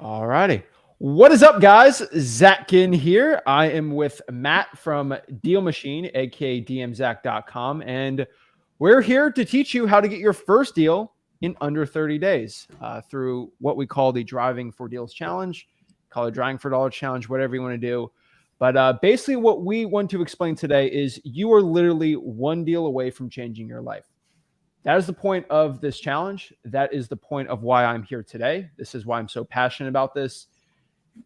All righty. What is up, guys? Zach Ginn here. I am with Matt from Deal Machine, aka dmzach.com, and we're here to teach you how to get your first deal in under 30 days through what we call the Driving for Deals Challenge, call it Driving for Dollar Challenge, whatever you want to do. But basically, what we want to explain today is you are literally one deal away from changing your life. That is the point of this challenge. That is the point of why I'm here today. This is why I'm so passionate about this.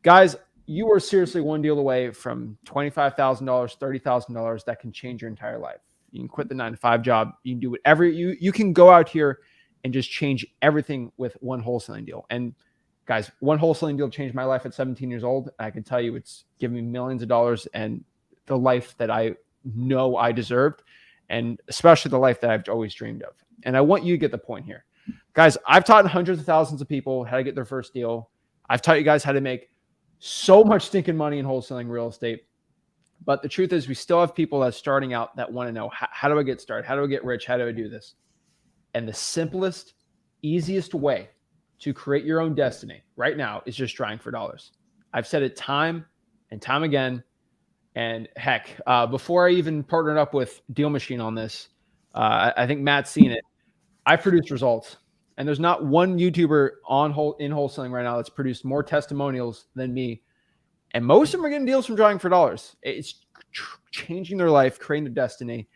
Guys, you are seriously one deal away from $25,000, $30,000 that can change your entire life. You can quit the 9-to-5 job. You can do whatever you can go out here and just change everything with one wholesaling deal. And guys, one wholesaling deal changed my life at 17 years old. I can tell you it's given me millions of dollars and the life that I know I deserved, and especially the life that I've always dreamed of. And I want you to get the point here. Guys, I've taught hundreds of thousands of people how to get their first deal. I've taught you guys how to make so much stinking money in wholesaling real estate. But the truth is we still have people that's starting out that want to know, how do I get started? How do I get rich? How do I do this? And the simplest, easiest way to create your own destiny right now is just trying for dollars. I've said it time and time again. And heck, before I even partnered up with Deal Machine on this, I think Matt's seen it. I produced results, and there's not one YouTuber in wholesaling right now that's produced more testimonials than me. And most of them are getting deals from Driving for Dollars. It's changing their life, creating their destiny,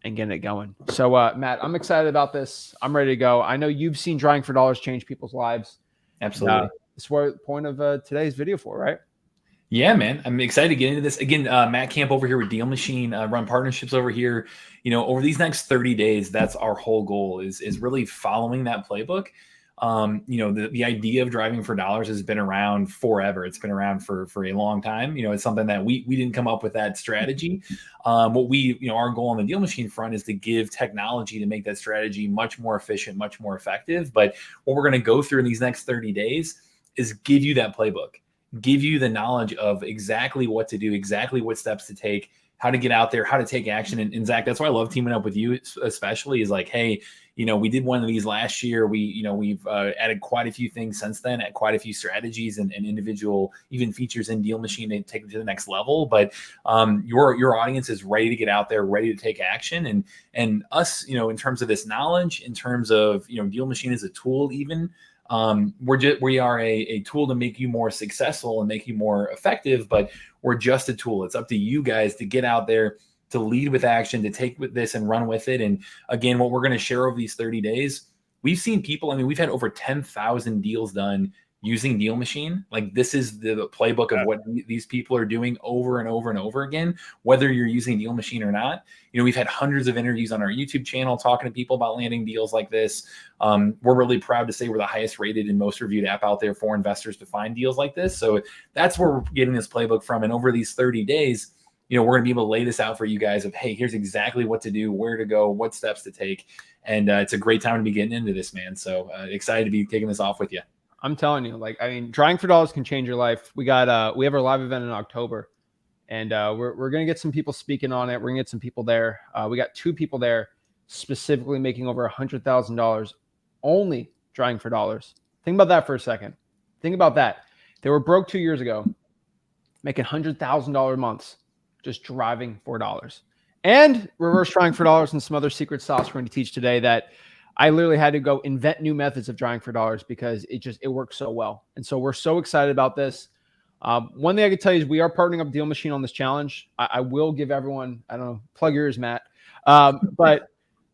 and getting it going. So, Matt, I'm excited about this. I'm ready to go. I know you've seen Driving for Dollars change people's lives. Absolutely. That's what the point of today's video for, right? Yeah, man. I'm excited to get into this. Again, Matt Camp over here with Deal Machine, run partnerships over here. You know, over these next 30 days, that's our whole goal is really following that playbook. You know, the idea of Driving for Dollars has been around forever. It's been around for a long time. You know, it's something that we didn't come up with that strategy. Our goal on the Deal Machine front is to give technology to make that strategy much more efficient, much more effective. But what we're going to go through in these next 30 days is give you that playbook, give you the knowledge of exactly what to do, exactly what steps to take, how to get out there, how to take action. And Zach, that's why I love teaming up with you, especially is like, hey, you know, we did one of these last year. We've added quite a few things since then, at quite a few strategies and individual even features in Deal Machine to take it to the next level. But your audience is ready to get out there, ready to take action. And us, you know, in terms of this knowledge, in terms of, you know, Deal Machine as a tool, even, we are a tool to make you more successful and make you more effective, but we're just a tool. It's up to you guys to get out there, to lead with action, to take with this and run with it. And again, what we're going to share over these 30 days, we've seen people, I mean, we've had over 10,000 deals done using Deal Machine. Like, this is the playbook of what these people are doing over and over and over again, whether you're using Deal Machine or not. You know, we've had hundreds of interviews on our YouTube channel talking to people about landing deals like this. We're really proud to say we're the highest rated and most reviewed app out there for investors to find deals like this. So that's where we're getting this playbook from. And over these 30 days, you know, we're going to be able to lay this out for you guys of, hey, here's exactly what to do, where to go, what steps to take. And it's a great time to be getting into this, man. So excited to be kicking this off with you. I'm telling you, like, I mean, Driving for Dollars can change your life. We have our live event in October, and we're going to get some people speaking on it. We're going to get some people there. We got 2 people there specifically making over $100,000 only Driving for Dollars. Think about that for a second. Think about that. They were broke 2 years ago, making $100,000 months just driving for dollars. And reverse Driving for Dollars and some other secret sauce we're going to teach today that I literally had to go invent new methods of Driving for Dollars because it works so well. And so we're so excited about this. One thing I can tell you is we are partnering up Deal Machine on this challenge. I will give everyone, I don't know, plug your ears, Matt. But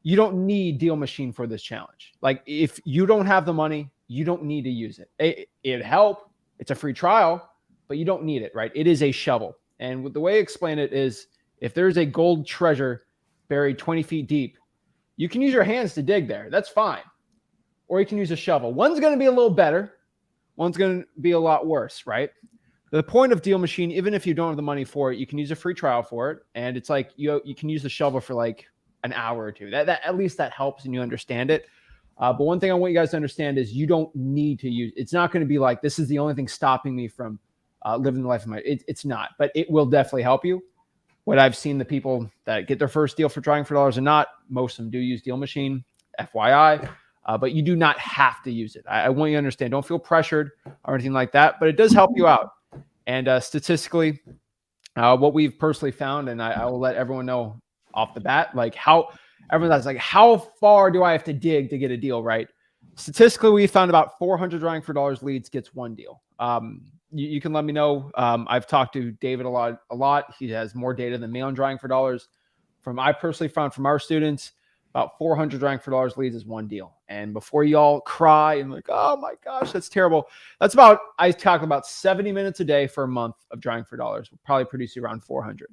you don't need Deal Machine for this challenge. Like, if you don't have the money, you don't need to use it. It'd help. It's a free trial, but you don't need it, right? It is a shovel. And the way I explain it is, if there's a gold treasure buried 20 feet deep, you can use your hands to dig there. That's fine. Or you can use a shovel. One's going to be a little better. One's going to be a lot worse, right? The point of Deal Machine, even if you don't have the money for it, you can use a free trial for it. And it's like you can use the shovel for like an hour or two. That at least that helps and you understand it. But one thing I want you guys to understand is you don't need to use. It's not going to be like, this is the only thing stopping me from living the life of my. It's not, but it will definitely help you. What I've seen, the people that get their first deal for Driving for Dollars or not, most of them do use Deal Machine. FYI, but you do not have to use it. I want you to understand. Don't feel pressured or anything like that, but it does help you out. And statistically, what we've personally found, and I will let everyone know off the bat, like how everyone's like, how far do I have to dig to get a deal, right? Statistically, we found about 400 drawing for dollars leads gets one deal. You can let me know. I've talked to David a lot. He has more data than me on drawing for dollars. I personally found from our students, about 400 drawing for dollars leads is one deal. And before y'all cry and like, oh my gosh, that's terrible. I talk about 70 minutes a day for a month of drawing for dollars. Will probably produce you around 400.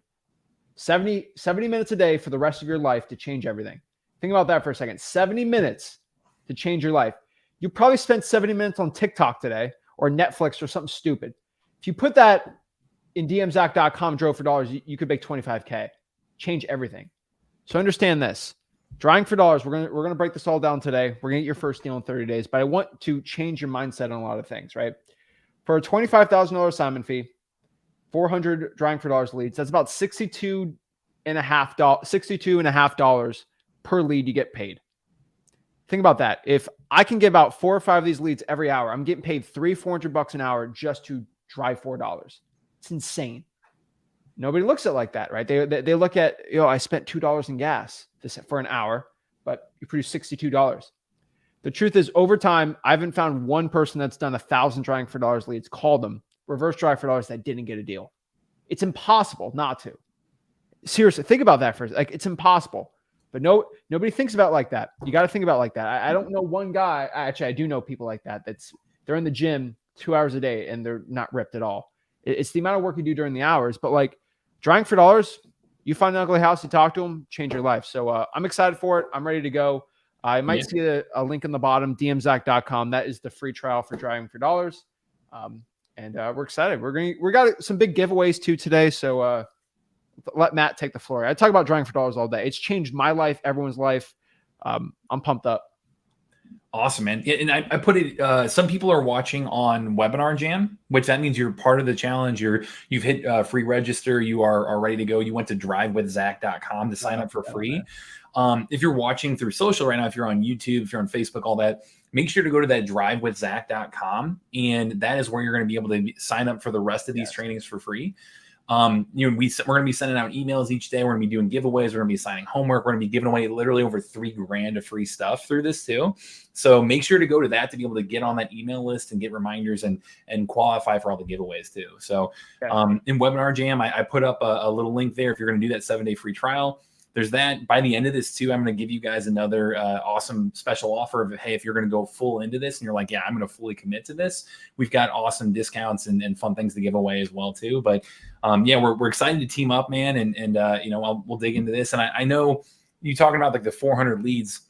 70 minutes a day for the rest of your life to change everything. Think about that for a second. 70 minutes to change your life. You probably spent 70 minutes on TikTok today or Netflix or something stupid. If you put that in dmzach.com, draw for dollars, you could make 25K. Change everything. So understand this. Drawing for dollars, we're gonna break this all down today. We're gonna get your first deal in 30 days, but I want to change your mindset on a lot of things, right? For a $25,000 assignment fee, 400 drawing for dollars leads, that's about $62.50 per lead you get paid. Think about that. If I can give out 4 or 5 of these leads every hour, I'm getting paid $400 an hour just to drive $4. It's insane. Nobody looks at it like that, right? They look at, I spent $2 in gas for an hour, but you produce $62. The truth is, over time, I haven't found one person that's done 1,000 drawing for dollars leads, called them, reverse drive for dollars, that didn't get a deal. It's impossible not to. Seriously, think about that first. Like, it's impossible. But nobody thinks about it like that. You got to think about it like that. I don't know one guy. Actually, I do know people like that. They're in the gym 2 hours a day and they're not ripped at all. It's the amount of work you do during the hours. But like drawing for dollars, you find an ugly house, you talk to them, change your life. So I'm excited for it. I'm ready to go. I might see a link in the bottom, dmzach.com. That is the free trial for drawing for dollars. And we're excited. We got some big giveaways too today. So let Matt take the floor. I talk about drawing for dollars all day. It's changed my life, everyone's life. I'm pumped up. Awesome, man. And I put it, some people are watching on Webinar Jam, which that means you're part of the challenge. You've hit free register. You are ready to go. You went to drivewithzach.com to sign up for free. If you're watching through social right now, if you're on YouTube, if you're on Facebook, all that, make sure to go to that drivewithzach.com. And that is where you're going to be able to sign up for the rest of these trainings for free. We're going to be sending out emails each day. We're going to be doing giveaways. We're going to be assigning homework. We're going to be giving away literally over $3,000 of free stuff through this too. So make sure to go to that to be able to get on that email list and get reminders and qualify for all the giveaways too. So in Webinar Jam, I put up a little link there if you're going to do that 7-day free trial. There's that. By the end of this too, I'm going to give you guys another awesome special offer of, hey, if you're going to go full into this and you're like, yeah, I'm going to fully commit to this, we've got awesome discounts and fun things to give away as well too. But we're excited to team up, man. And we'll dig into this. And I know you talking about like the 400 leads,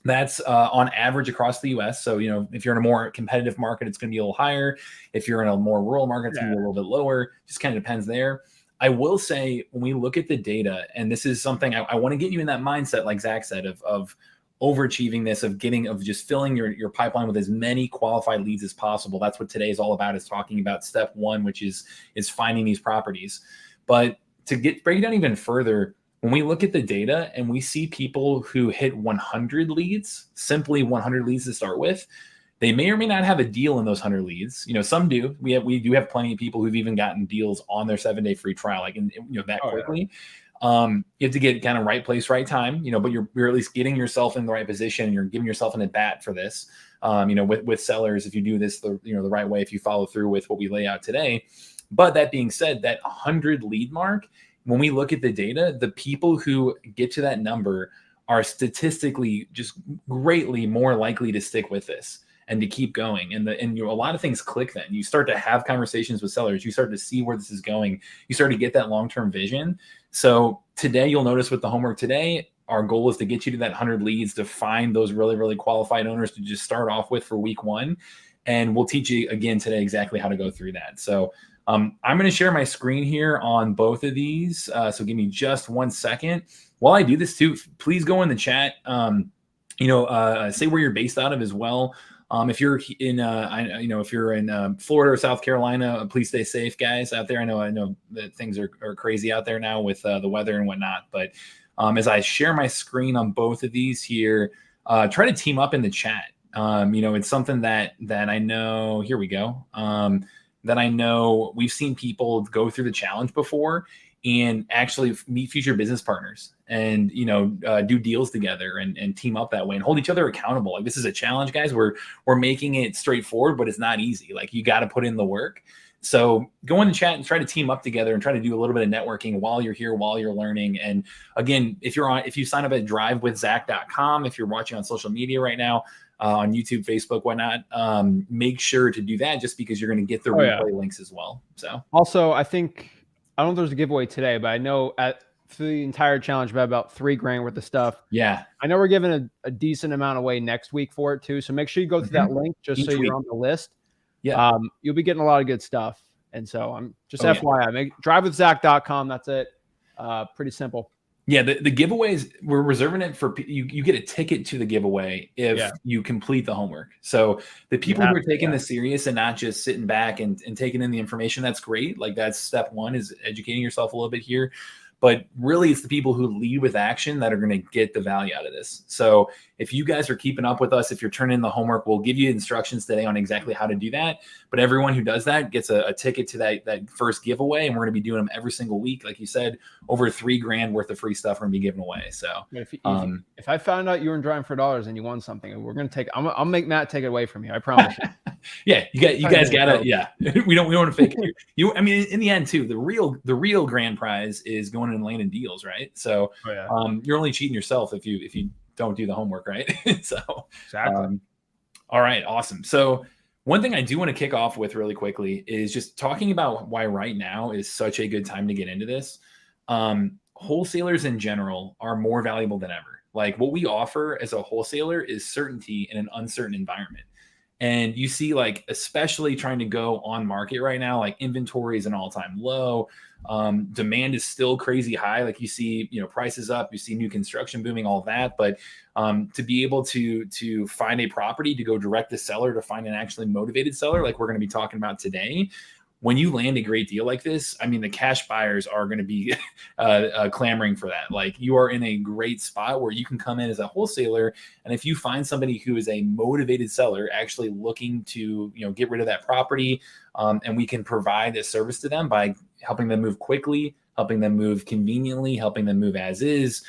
that's on average across the US. So, if you're in a more competitive market, it's going to be a little higher. If you're in a more rural market, it's going to be a little bit lower. Just kind of depends there. I will say, when we look at the data, and this is something I want to get you in that mindset, like Zach said, of overachieving this, of just filling your pipeline with as many qualified leads as possible. That's what today is all about, is talking about step one, which is finding these properties. But to break it down even further, when we look at the data and we see people who hit 100 leads, simply 100 leads to start with, they may or may not have a deal in those 100 leads. Some do. We do have plenty of people who've even gotten deals on their 7-day free trial, like that quickly. Yeah. You have to get kind of right place, right time. But you're at least getting yourself in the right position. You're giving yourself an at bat for this. With sellers, if you do this the right way, if you follow through with what we lay out today. But that being said, that 100 lead mark, when we look at the data, the people who get to that number are statistically just greatly more likely to stick with this and to keep going. And a lot of things click then. You start to have conversations with sellers. You start to see where this is going. You start to get that long-term vision. So today, you'll notice with the homework today, our goal is to get you to that 100 leads, to find those really, really qualified owners to just start off with for week one. And we'll teach you again today exactly how to go through that. So I'm going to share my screen here on both of these. So give me just 1 second. While I do this too, please go in the chat. Say where you're based out of as well. If you're in, if you're in Florida or South Carolina, please stay safe, guys, out there. I know that things are crazy out there now with the weather and whatnot. But as I share my screen on both of these here, try to team up in the chat. It's something that I know. Here we go. That I know we've seen people go through the challenge before and actually meet future business partners and, do deals together and team up that way and hold each other accountable. Like, this is a challenge, guys. We're making it straightforward, but it's not easy. Like, you got to put in the work. So go in the chat and try to team up together and try to do a little bit of networking while you're here, while you're learning. And again, if you sign up at drivewithzach.com, if you're watching on social media right now, on YouTube, Facebook, whatnot, make sure to do that, just because you're going to get the replay links as well. So also, I don't know if there's a giveaway today, but I know through the entire challenge, we have about $3,000 worth of stuff. Yeah. I know we're giving a decent amount away next week for it too. So make sure you go through that link just so you're on the list. Yeah. You'll be getting a lot of good stuff. And so I'm just FYI, drivewithzach.com. That's it. Pretty simple. Yeah. The giveaways, we're reserving it for you get a ticket to the giveaway if you complete the homework. So the people who are taking this serious and not just sitting back and taking in the information, that's great. Like, that's step one, is educating yourself a little bit here. But really, it's the people who lead with action that are going to get the value out of this. So if you guys are keeping up with us, if you're turning in the homework, we'll give you instructions today on exactly how to do that. But everyone who does that gets a ticket to that first giveaway. And we're going to be doing them every single week. Like you said, over $3,000 worth of free stuff we're going to be giving away. So if I found out you were driving for dollars and you won something, we're going to I'll make Matt take it away from you. I promise you. Yeah, you guys got to. Yeah, we don't want to fake it. I mean, in the end too, the real grand prize is going and landing deals, right? So you're only cheating yourself if you don't do the homework, right? So exactly. All right, awesome. So one thing I do want to kick off with really quickly is just talking about why right now is such a good time to get into this. Wholesalers in general are more valuable than ever. Like, what we offer as a wholesaler is certainty in an uncertain environment. And you see, like, especially trying to go on market right now, like, inventory is an all-time low. Demand is still crazy high. Like, you see, prices up, you see new construction booming, all that. But to be able to find a property, to go direct the seller, to find an actually motivated seller, like we're going to be talking about today, when you land a great deal like this, I mean, the cash buyers are going to be clamoring for that. Like, you are in a great spot where you can come in as a wholesaler. And if you find somebody who is a motivated seller actually looking to, get rid of that property, and we can provide a service to them by helping them move quickly, helping them move conveniently, helping them move as is,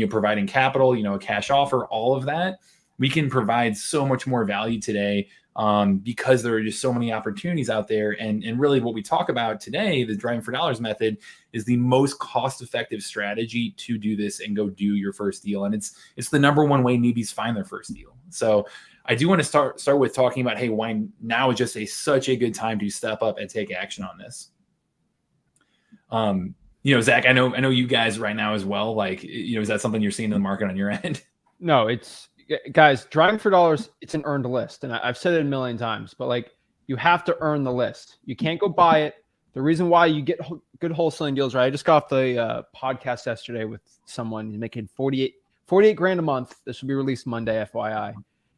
providing capital, a cash offer, all of that, we can provide so much more value today. Because there are just so many opportunities out there. And really what we talk about today, the driving for dollars method, is the most cost-effective strategy to do this and go do your first deal. And it's the number one way newbies find their first deal. So I do want to start with talking about, hey, why now is just such a good time to step up and take action on this. Zach, I know you guys right now as well. Like, is that something you're seeing in the market on your end? No, guys, driving for dollars, it's an earned list. And I've said it a million times, but like, you have to earn the list. You can't go buy it. The reason why you get good wholesaling deals, right? I just got off the podcast yesterday with someone making 48 grand a month. This will be released Monday, FYI.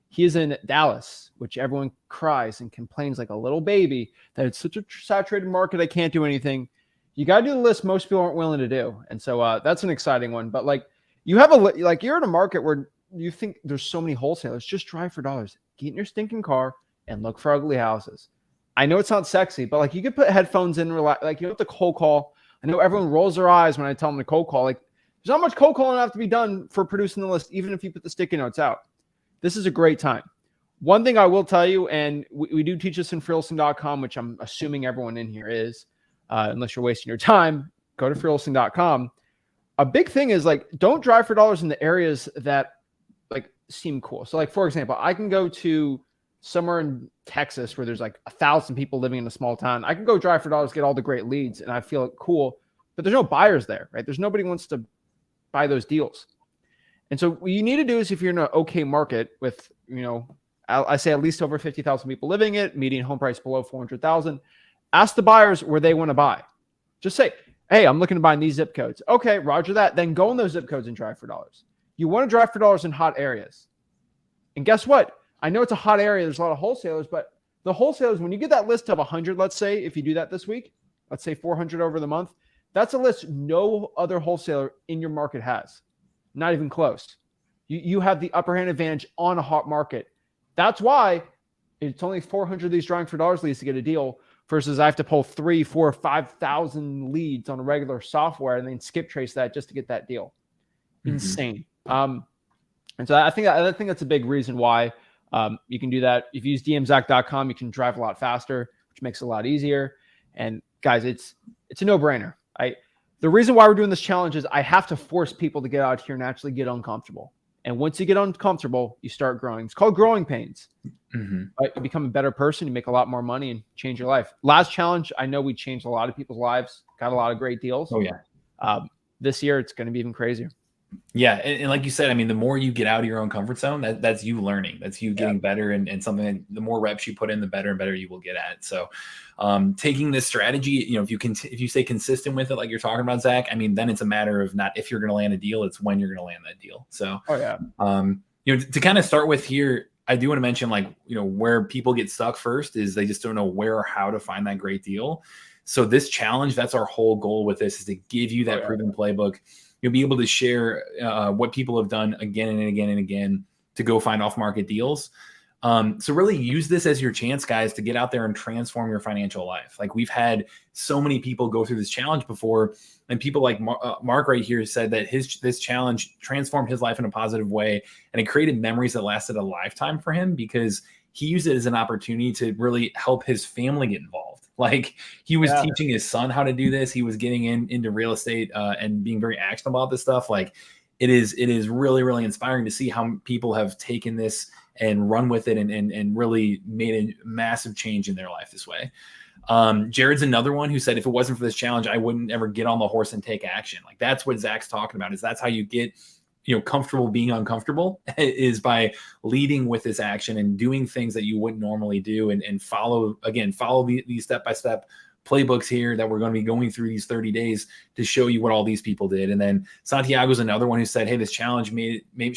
He is in Dallas, which everyone cries and complains like a little baby that it's such a saturated market. I can't do anything. You got to do the list most people aren't willing to do. And so that's an exciting one. But like, you're in a market where you think there's so many wholesalers. Just drive for dollars. Get in your stinking car and look for ugly houses. I know it's not sexy, but like, you could put headphones in, relax, like, you don't have to cold call. I know everyone rolls their eyes when I tell them to cold call. Like, there's not much cold calling have to be done for producing the list, even if you put the sticky notes out. This is a great time. One thing I will tell you, and we do teach this in freelisting.com, which I'm assuming everyone in here is, unless you're wasting your time, go to freelisting.com. A big thing is, like, don't drive for dollars in the areas that like seem cool. So like, for example, I can go to somewhere in Texas where there's like 1,000 people living in a small town. I can go drive for dollars, get all the great leads, and I feel cool, but there's no buyers there, right? There's nobody who wants to buy those deals. And so what you need to do is, if you're in an okay market with, I say at least over 50,000 people living it, median home price below 400,000, ask the buyers where they want to buy. Just say, hey, I'm looking to buy in these zip codes. Okay, roger that. Then go in those zip codes and drive for dollars. You want to drive for dollars in hot areas. And guess what? I know it's a hot area. There's a lot of wholesalers, but the wholesalers, when you get that list of 100, let's say, if you do that this week, let's say 400 over the month, that's a list no other wholesaler in your market has. Not even close. You have the upper hand advantage on a hot market. That's why it's only 400 of these drawing for dollars leads to get a deal versus I have to pull 3, 4, 5,000 leads on a regular software and then skip trace that just to get that deal. Insane. And so I think that's a big reason why you can do that. If you use dmzach.com, you can drive a lot faster, which makes it a lot easier. And guys, it's a no-brainer. The reason why we're doing this challenge is I have to force people to get out here and actually get uncomfortable. And once you get uncomfortable, you start growing. It's called growing pains. Right? You become a better person. You make a lot more money and change your life. Last challenge, I know we changed a lot of people's lives, got a lot of great deals. Oh, yeah. This year, it's going to be even crazier. Yeah. And like you said, I mean, the more you get out of your own comfort zone, that's you learning. That's you getting better. And something that the more reps you put in, the better and better you will get at it. So taking this strategy, if you stay consistent with it, like you're talking about, Zach, I mean, then it's a matter of not if you're going to land a deal, it's when you're going to land that deal. So, to kind of start with here, I do want to mention, where people get stuck first is they just don't know where or how to find that great deal. So this challenge, that's our whole goal with this, is to give you that proven playbook. You'll be able to share what people have done again and again and again to go find off-market deals. So really use this as your chance, guys, to get out there and transform your financial life. Like, we've had so many people go through this challenge before, and people like Mark right here said that this challenge transformed his life in a positive way, and it created memories that lasted a lifetime for him because he used it as an opportunity to really help his family get involved. Like, he was teaching his son how to do this. He was getting into real estate and being very actionable about this stuff. Like, it is really, really inspiring to see how people have taken this and run with it and really made a massive change in their life this way. Jared's another one who said, if it wasn't for this challenge, I wouldn't ever get on the horse and take action. Like, that's what Zach's talking about, is that's how you get comfortable being uncomfortable, is by leading with this action and doing things that you wouldn't normally do, and follow these step-by-step playbooks here that we're going to be going through these 30 days to show you what all these people did. And then Santiago's another one who said, hey, this challenge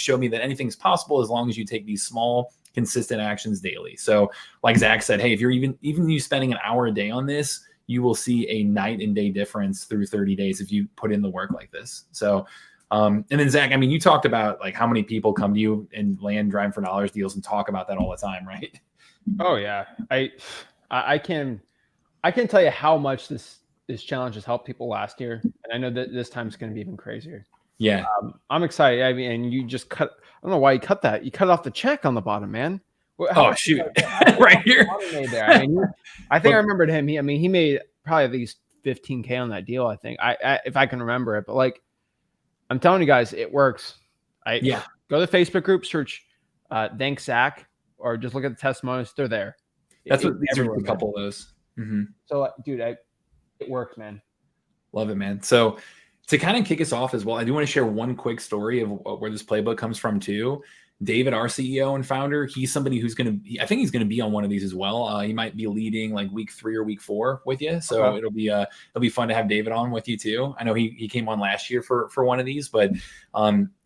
showed me that anything's possible as long as you take these small, consistent actions daily. So like Zach said, hey, if you're even you spending an hour a day on this, you will see a night and day difference through 30 days if you put in the work like this. So and then Zach, I mean, you talked about like how many people come to you and land driving for dollars deals and talk about that all the time, right? Oh yeah. I can tell you how much this challenge has helped people last year. And I know that this time it's going to be even crazier. Yeah. I'm excited. I mean, and you just cut, I don't know why you cut that. You cut off the check on the bottom, man. Oh, shoot. Right here. I mean, I think I remembered him. He made probably at least 15K on that deal. I think if I can remember it, but like, I'm telling you guys, it works. Go to the Facebook group, search thanks Zach, or just look at the testimonials. They're there. That's what these are, a couple of those. Mm-hmm. So, dude, it works, man. Love it, man. So to kind of kick us off as well, I do want to share one quick story of where this playbook comes from too. David, our CEO and founder, he's somebody who's I think he's going to be on one of these as well. He might be leading like week 3 or week 4 with you. So it'll be fun to have David on with you too. I know he came on last year for one of these, but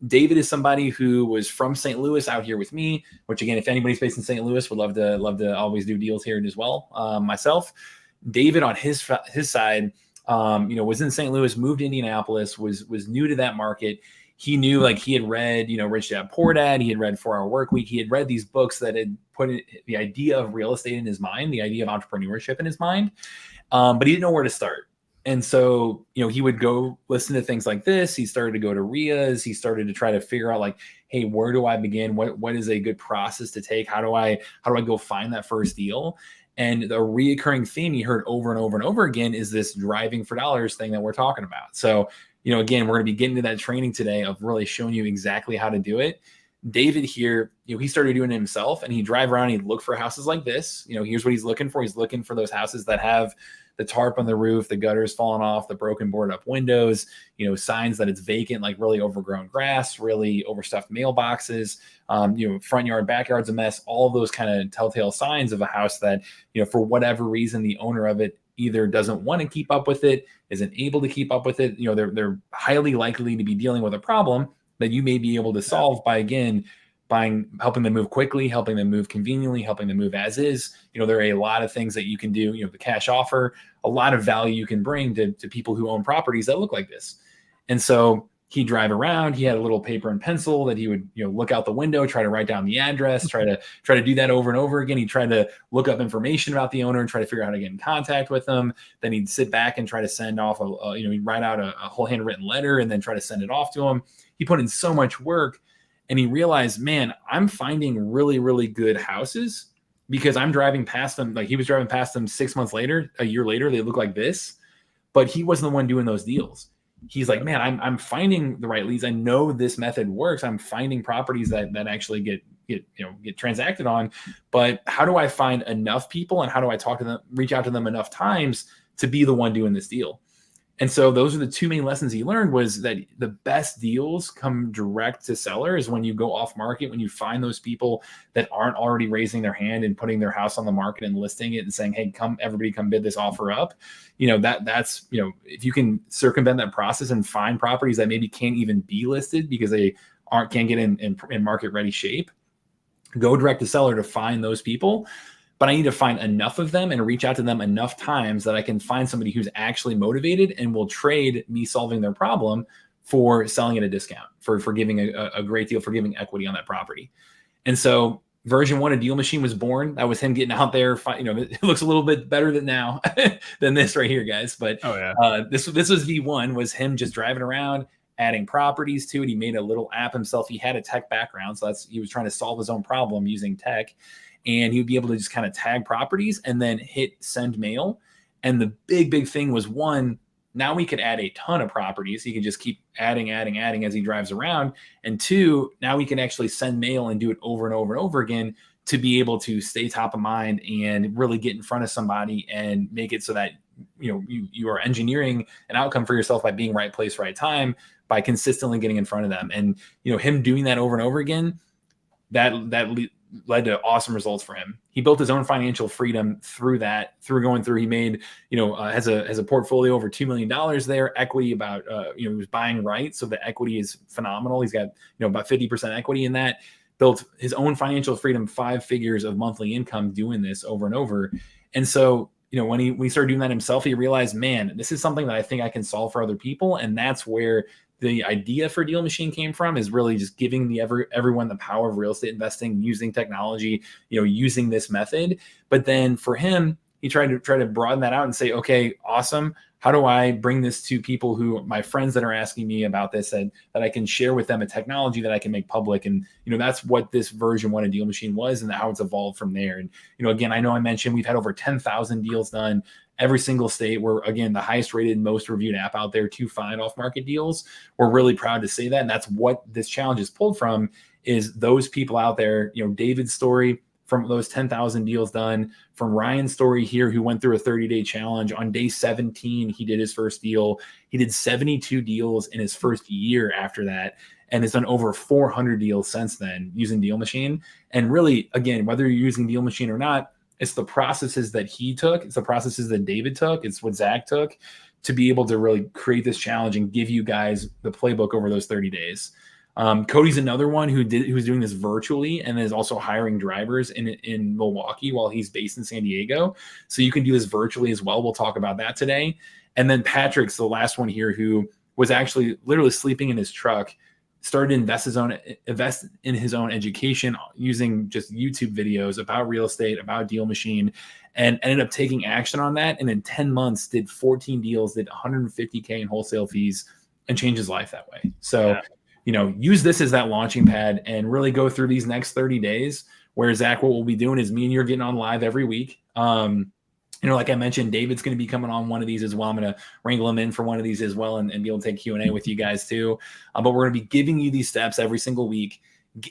David is somebody who was from St. Louis out here with me, which again, if anybody's based in St. Louis, would love to always do deals here as well. Myself, David on his side, was in St. Louis, moved to Indianapolis, was new to that market. He knew, like, he had read, Rich Dad Poor Dad. He had read 4 Hour Work Week. He had read these books that had put the idea of real estate in his mind, the idea of entrepreneurship in his mind. But he didn't know where to start. And so, he would go listen to things like this. He started to go to RIAs. He started to try to figure out, like, hey, where do I begin? What is a good process to take? How do I go find that first deal? And the reoccurring theme he heard over and over and over again is this driving for dollars thing that we're talking about. So, again, we're going to be getting to that training today of really showing you exactly how to do it. David here, he started doing it himself, and he'd drive around and he'd look for houses like this. Here's what he's looking for. He's looking for those houses that have the tarp on the roof, the gutters falling off, the broken board up windows, signs that it's vacant, like really overgrown grass, really overstuffed mailboxes, front yard, backyard's a mess, all those kind of telltale signs of a house that, for whatever reason, the owner of it either doesn't want to keep up with it, isn't able to keep up with it. They're highly likely to be dealing with a problem that you may be able to solve by, again, helping them move quickly, helping them move conveniently, helping them move as is. There are a lot of things that you can do, the cash offer, a lot of value you can bring to people who own properties that look like this. And so he'd drive around. He had a little paper and pencil that he would, look out the window, try to write down the address, try to do that over and over again. He tried to look up information about the owner and try to figure out how to get in contact with them. Then he'd sit back and try to send off he'd write out a whole handwritten letter and then try to send it off to him. He put in so much work, and he realized, man, I'm finding really, really good houses because I'm driving past them. Like, he was driving past them 6 months later, a year later, they look like this, but he wasn't the one doing those deals. He's like, man, I'm finding the right leads. I know this method works. I'm finding properties that actually get transacted on. But how do I find enough people, and how do I talk to them, reach out to them enough times to be the one doing this deal? And so those are the two main lessons he learned, was that the best deals come direct to sellers when you go off market, when you find those people that aren't already raising their hand and putting their house on the market and listing it and saying, hey, everybody come bid this offer up. That's if you can circumvent that process and find properties that maybe can't even be listed because they can't get in market ready shape, go direct to seller to find those people. But I need to find enough of them and reach out to them enough times that I can find somebody who's actually motivated and will trade me solving their problem for selling at a discount, for giving a great deal, for giving equity on that property. And so version 1 of Deal Machine was born. That was him getting out there. It looks a little bit better than now than this right here, guys. But this was V1, was him just driving around, adding properties to it. He made a little app himself. He had a tech background, so he was trying to solve his own problem using tech. And he would be able to just kind of tag properties and then hit send mail. And the big thing was, one, now we could add a ton of properties. He could just keep adding as he drives around. And two, now we can actually send mail and do it over and over and over again to be able to stay top of mind and really get in front of somebody and make it so that you are engineering an outcome for yourself by being right place, right time, by consistently getting in front of them. And him doing that over and over again, that led to awesome results for him. He built his own financial freedom through going through. He made, has a portfolio over $2 million there, equity about, he was buying right. So the equity is phenomenal. He's got, about 50% equity in that. Built his own financial freedom, 5 figures of monthly income doing this over and over. And so, when he started doing that himself, he realized, man, this is something that I think I can solve for other people. And that's where the idea for Deal Machine came from, is really just giving everyone the power of real estate investing, using technology, using this method. But then for him, he tried to broaden that out and say, okay, awesome. How do I bring this to people my friends that are asking me about this, that I can share with them a technology that I can make public? And, that's what this version 1 of Deal Machine was, and how it's evolved from there. And, again, I know I mentioned we've had over 10,000 deals done, every single state. We're, again, the highest rated, most reviewed app out there to find off market deals. We're really proud to say that. And that's what this challenge is pulled from, is those people out there, David's story, from those 10,000 deals done, from Ryan's story here, who went through a 30-day challenge. On day 17, he did his first deal. He did 72 deals in his first year after that, and has done over 400 deals since then using Deal Machine. And really, again, whether you're using Deal Machine or not, it's the processes that he took. It's the processes that David took. It's what Zach took to be able to really create this challenge and give you guys the playbook over those 30 days. Cody's another one who's doing this virtually and is also hiring drivers in Milwaukee while he's based in San Diego. So you can do this virtually as well. We'll talk about that today. And then Patrick's the last one here, who was actually literally sleeping in his truck, started to invest in his own education using just YouTube videos about real estate, about Deal Machine, and ended up taking action on that. And in 10 months did 14 deals, did $150K in wholesale fees, and changed his life that way. So, use this as that launching pad and really go through these next 30 days where, Zach, what we'll be doing is me and you're getting on live every week. Like I mentioned, David's going to be coming on one of these as well. I'm going to wrangle him in for one of these as well and be able to take Q&A with you guys too. But we're going to be giving you these steps every single week,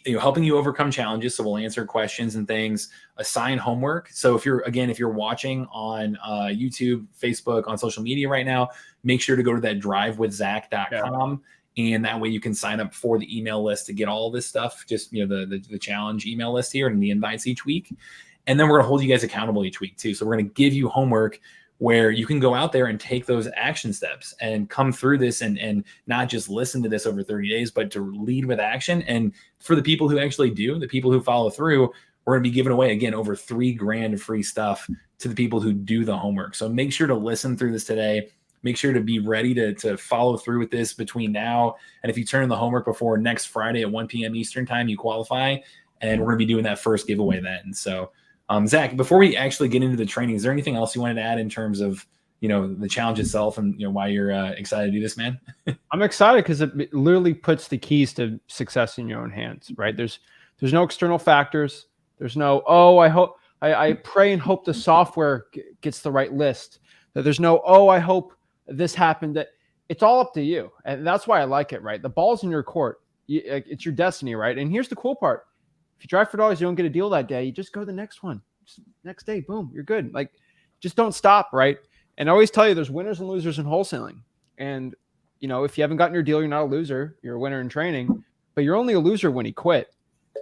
helping you overcome challenges. So we'll answer questions and things, assign homework. So if you're watching on YouTube, Facebook, on social media right now, make sure to go to that drivewithzach.com. And that way you can sign up for the email list to get all of this stuff, just, the challenge email list here and the invites each week. And then we're going to hold you guys accountable each week too. So we're going to give you homework where you can go out there and take those action steps and come through this and not just listen to this over 30 days, but to lead with action. And for the people who actually do, the people who follow through, we're going to be giving away, again, over $3,000 of free stuff to the people who do the homework. So make sure to listen through this today. make sure to be ready to follow through with this between now. And if you turn in the homework before next Friday at 1 p.m. Eastern time, you qualify. And we're going to be doing that first giveaway then. So, Zach, before we actually get into the training, is there anything else you wanted to add in terms of, the challenge itself and, why you're excited to do this, man? I'm excited because it literally puts the keys to success in your own hands, right? There's no external factors. There's no, I pray and hope the software gets the right list. There's no, I hope this happened. That it's all up to you. And that's why I like it, right? The ball's in your court. It's your destiny, right? And here's the cool part. If you drive for dollars, you don't get a deal that day. You just go to the next one. Just next day, boom, you're good. Like, just don't stop, right? And I always tell you there's winners and losers in wholesaling. And, if you haven't gotten your deal, you're not a loser. You're a winner in training. But you're only a loser when you quit.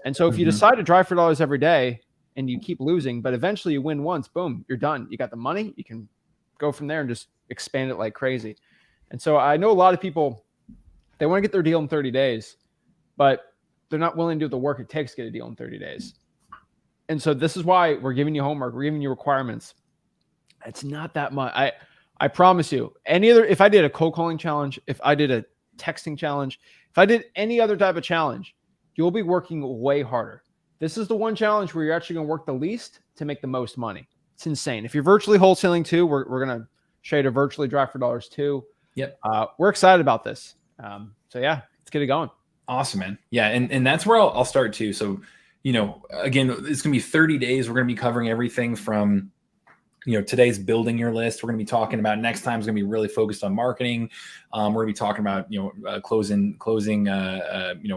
And so if you decide to drive for dollars every day and you keep losing, but eventually you win once, boom, you're done. You got the money. You can go from there and just expand it like crazy. And so I know a lot of people, they want to get their deal in 30 days, but they're not willing to do the work it takes to get a deal in 30 days. And so this is why we're giving you homework. We're giving you requirements. It's not that much. I promise you, if I did a cold calling challenge, if I did a texting challenge, if I did any other type of challenge, you'll be working way harder. This is the one challenge where you're actually going to work the least to make the most money. It's insane. If you're virtually wholesaling too, we're going to show you to virtually drive for dollars too. Yep. We're excited about this. So yeah, let's get it going. Awesome, man. Yeah. And that's where I'll start too. So, again, it's going to be 30 days. We're going to be covering everything from, today's building your list. We're going to be talking about next time is going to be really focused on marketing. We're going to be talking about, closing,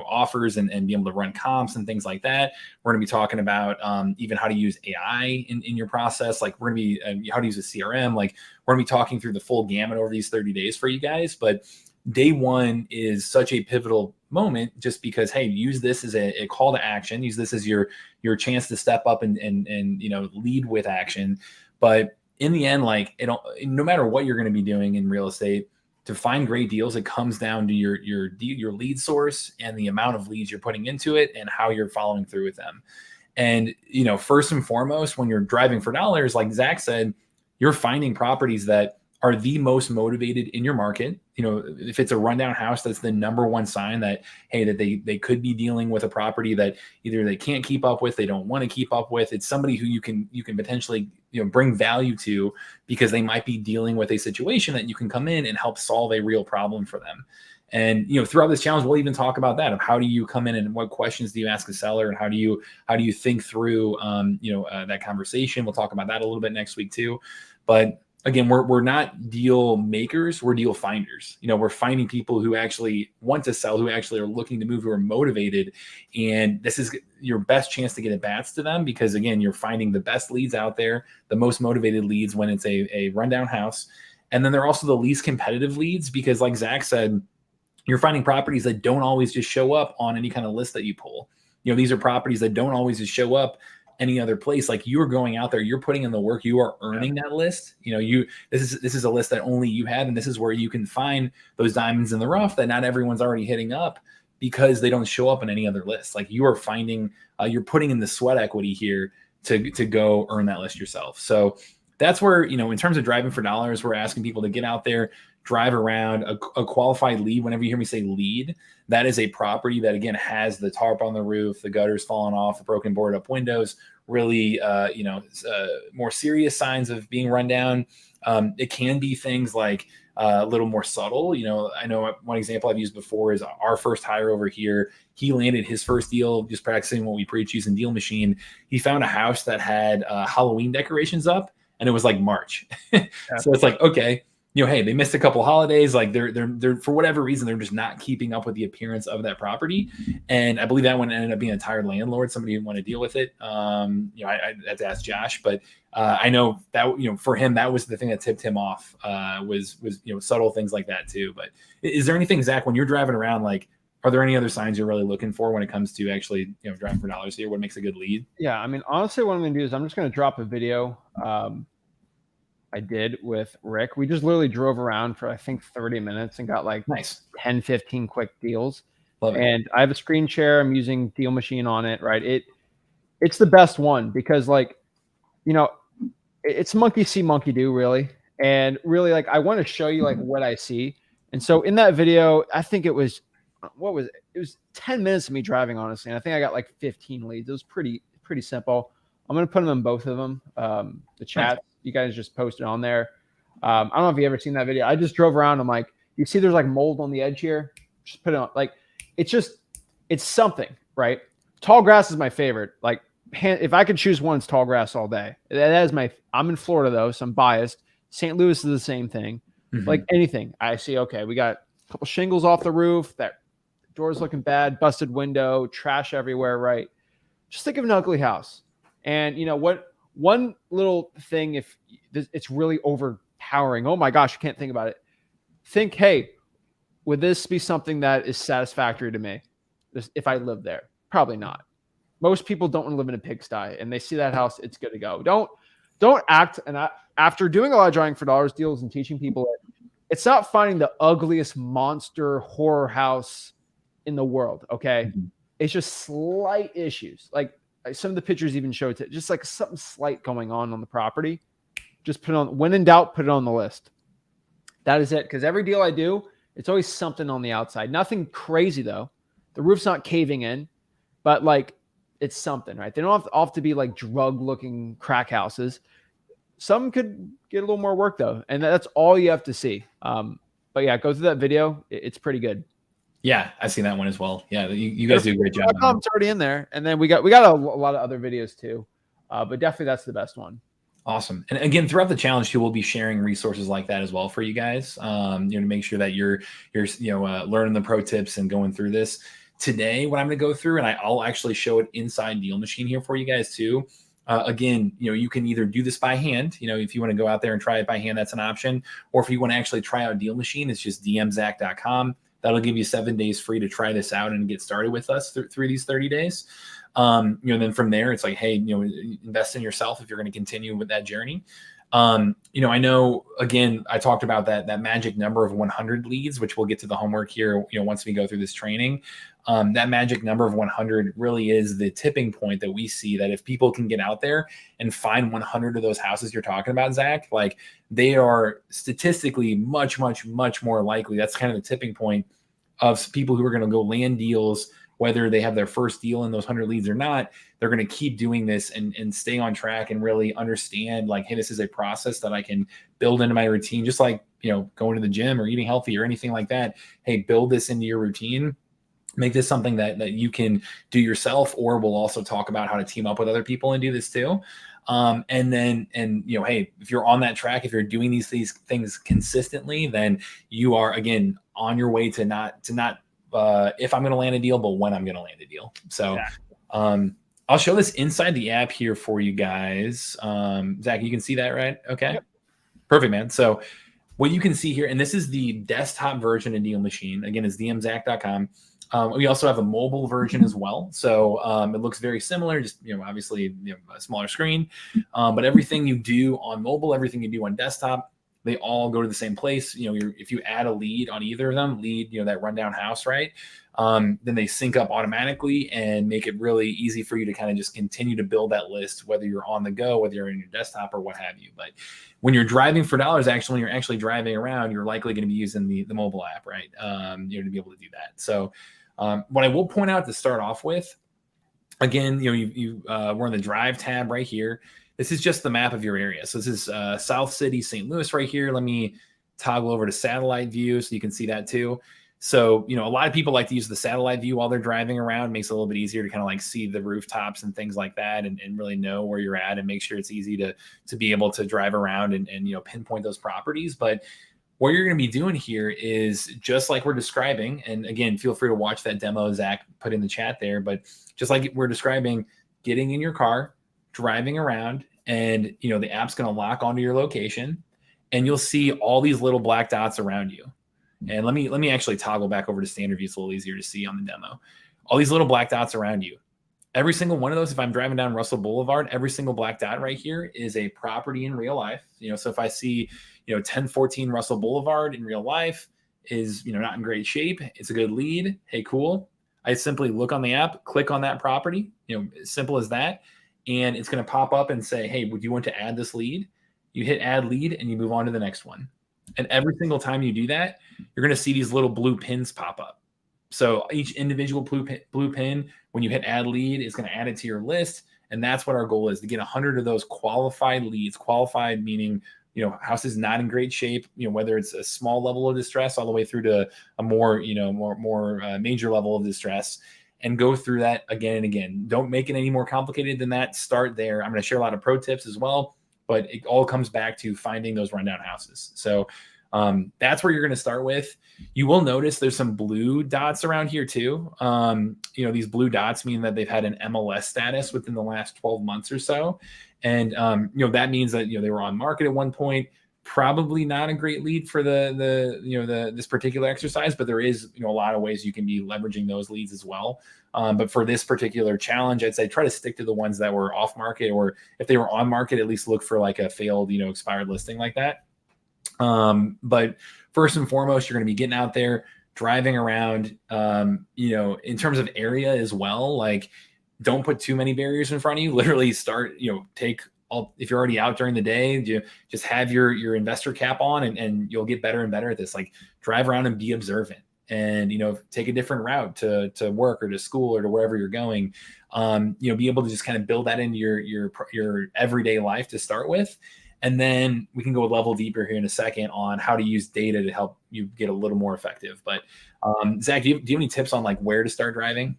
offers and being able to run comps and things like that. We're going to be talking about even how to use AI in your process. Like we're going to be how to use a CRM. Like we're going to be talking through the full gamut over these 30 days for you guys. But day one is such a pivotal moment just because, hey, use this as a call to action. Use this as your chance to step up and lead with action. But in the end, like no matter what you're going to be doing in real estate, to find great deals, it comes down to your lead source and the amount of leads you're putting into it and how you're following through with them. And, first and foremost, when you're driving for dollars, like Zach said, you're finding properties that are the most motivated in your market. If it's a rundown house, that's the number one sign that, hey, that they could be dealing with a property that either they can't keep up with, they don't want to keep up with. It's somebody who you can potentially, bring value to because they might be dealing with a situation that you can come in and help solve a real problem for them. And, throughout this challenge, we'll even talk about that of how do you come in and what questions do you ask a seller and how do you think through, that conversation. We'll talk about that a little bit next week too. But again, we're not deal makers, we're deal finders. We're finding people who actually want to sell, who actually are looking to move, who are motivated. And this is your best chance to get at bats to them because, again, you're finding the best leads out there, the most motivated leads when it's a rundown house. And then they're also the least competitive leads because, like Zach said, you're finding properties that don't always just show up on any kind of list that you pull. These are properties that don't always just show up any other place. Like you're going out there, you're putting in the work, you are earning that list. This is a list that only you have, and this is where you can find those diamonds in the rough that not everyone's already hitting up because they don't show up on any other list. Like you are finding, you're putting in the sweat equity here to go earn that list yourself. So that's where, in terms of driving for dollars, we're asking people to get out there, drive around a qualified lead. Whenever you hear me say lead, that is a property that, again, has the tarp on the roof, the gutters falling off, the broken board up windows, really, more serious signs of being run down. It can be things like a little more subtle. I know one example I've used before is our first hire over here. He landed his first deal just practicing what we preach using Deal Machine. He found a house that had Halloween decorations up, and it was like March. So it's like, okay, hey, they missed a couple holidays. Like they're for whatever reason, they're just not keeping up with the appearance of that property. And I believe that one ended up being a tired landlord. Somebody didn't want to deal with it. I had to ask Josh, but I know that, for him, that was the thing that tipped him off, was subtle things like that too. But is there anything, Zach, when you're driving around, like, are there any other signs you're really looking for when it comes to actually, driving for dollars here? What makes a good lead? Yeah. I mean, honestly, what I'm going to do is I'm just going to drop a video. I did with Rick. We just literally drove around for, I think, 30 minutes and got like nice 10, 15 quick deals. Love it. And I have a screen share. I'm using Deal Machine on it, right? It's the best one because, like, it's monkey see, monkey do, really. And really, like, I want to show you like what I see. And so in that video, I think it was, what was it? It was 10 minutes of me driving, honestly. And I think I got like 15 leads. It was pretty simple. I'm going to put them in both of them. The chat, you guys just posted on there. I don't know if you ever seen that video. I just drove around. I'm like, you see there's like mold on the edge here. Just put it on. Like, it's something, right? Tall grass is my favorite. Like, if I could choose one, it's tall grass all day. That is I'm in Florida though, so I'm biased. St. Louis is the same thing. Like anything, I see, okay, we got a couple shingles off the roof, that door's looking bad, busted window, trash everywhere, right? Just think of an ugly house. And you know what? One little thing, if it's really overpowering, oh my gosh, I can't think about it. Think, hey, would this be something that is satisfactory to me if I live there? Probably not. Most people don't want to live in a pigsty, and they see that house, it's good to go. Don't act. And after doing a lot of drawing for dollars deals and teaching people it's not finding the ugliest monster horror house in the world. Okay. It's just slight issues. Like some of the pictures even show it, just like something slight going on the property. Just put it on, when in doubt, put it on the list. That is it. Because every deal I do, it's always something on the outside. Nothing crazy though. The roof's not caving in, but like it's something, right? They don't have to be like drug looking crack houses. Some could get a little more work though. And that's all you have to see. But yeah, go through that video. It's pretty good. Yeah, I've seen that one as well. Yeah, you guys do a great job. It's already in there. And then we got a lot of other videos too. But definitely that's the best one. Awesome. And again, throughout the challenge too, we'll be sharing resources like that as well for you guys. To make sure that you're learning the pro tips and going through this. Today, what I'm going to go through, and I'll actually show it inside Deal Machine here for you guys too. Again, you can either do this by hand, if you want to go out there and try it by hand, that's an option. Or if you want to actually try out Deal Machine, it's just dmzach.com. That'll give you 7 days free to try this out and get started with us through these 30 days. Then from there, it's like, hey, invest in yourself if you're going to continue with that journey. I know, again, I talked about that magic number of 100 leads, which we'll get to the homework here, once we go through this training. That magic number of 100 really is the tipping point that we see, that if people can get out there and find 100 of those houses you're talking about, Zach, like they are statistically much, much, much more likely. That's kind of the tipping point of people who are going to go land deals, whether they have their first deal in those 100 leads or not. They're going to keep doing this and stay on track and really understand, like, hey, this is a process that I can build into my routine, just like, going to the gym or eating healthy or anything like that. Hey, build this into your routine. Make this something that you can do yourself, or we'll also talk about how to team up with other people and do this too. Hey, if you're on that track, if you're doing these things consistently, then you are, again, on your way to not if I'm going to land a deal, but when I'm going to land a deal. So, I'll show this inside the app here for you guys. Zach, you can see that, right? Okay. Yep. Perfect, man. So what you can see here, and this is the desktop version of Deal Machine. Again, it's dmzach.com. We also have a mobile version as well. So it looks very similar, just, obviously a smaller screen, but everything you do on mobile, everything you do on desktop, they all go to the same place. If you add a lead on either of them, that rundown house, right? Then they sync up automatically and make it really easy for you to kind of just continue to build that list, whether you're on the go, whether you're in your desktop or what have you. But when you're driving for dollars, when you're actually driving around, you're likely going to be using the mobile app, right? To be able to do that. So what I will point out to start off with, again, we're in the drive tab right here. This is just the map of your area. So this is South City, St. Louis right here. Let me toggle over to satellite view so you can see that too. So, a lot of people like to use the satellite view while they're driving around. It makes it a little bit easier to kind of like see the rooftops and things like that, and really know where you're at and make sure it's easy to be able to drive around and pinpoint those properties. But what you're going to be doing here is just like we're describing. And again, feel free to watch that demo Zach put in the chat there. But just like we're describing, getting in your car, driving around, and the app's going to lock onto your location, and you'll see all these little black dots around you. And let me actually toggle back over to standard view. It's a little easier to see on the demo. All these little black dots around you. Every single one of those, if I'm driving down Russell Boulevard, every single black dot right here is a property in real life. So if I see 1014 Russell Boulevard in real life is not in great shape, it's a good lead. Hey, cool. I simply look on the app, click on that property, as simple as that. And it's going to pop up and say, hey, would you want to add this lead? you hit add lead, and you move on to the next one. And every single time you do that, you're going to see these little blue pins pop up. So each individual blue pin, when you hit add lead, is going to add it to your list. And that's what our goal is, to get 100 of those qualified leads. Qualified meaning, house is not in great shape, whether it's a small level of distress all the way through to a more major level of distress, and go through that again and again. Don't make it any more complicated than that. Start there. I'm going to share a lot of pro tips as well, but it all comes back to finding those rundown houses. So that's where you're going to start with. You will notice there's some blue dots around here too. These blue dots mean that they've had an MLS status within the last 12 months or so. And, that means that, they were on market at one point. Probably not a great lead for this particular exercise, but there is, a lot of ways you can be leveraging those leads as well. But for this particular challenge, I'd say try to stick to the ones that were off market, or if they were on market, at least look for like a failed, expired listing like that. But first and foremost, you're going to be getting out there, driving around, in terms of area as well. Like, don't put too many barriers in front of you. Literally start, if you're already out during the day, you just have your investor cap on, and you'll get better and better at this. Like, drive around and be observant, and, take a different route to work or to school or to wherever you're going. Be able to just kind of build that into your everyday life to start with. And then we can go a level deeper here in a second on how to use data to help you get a little more effective. But Zach, do you have any tips on like where to start driving?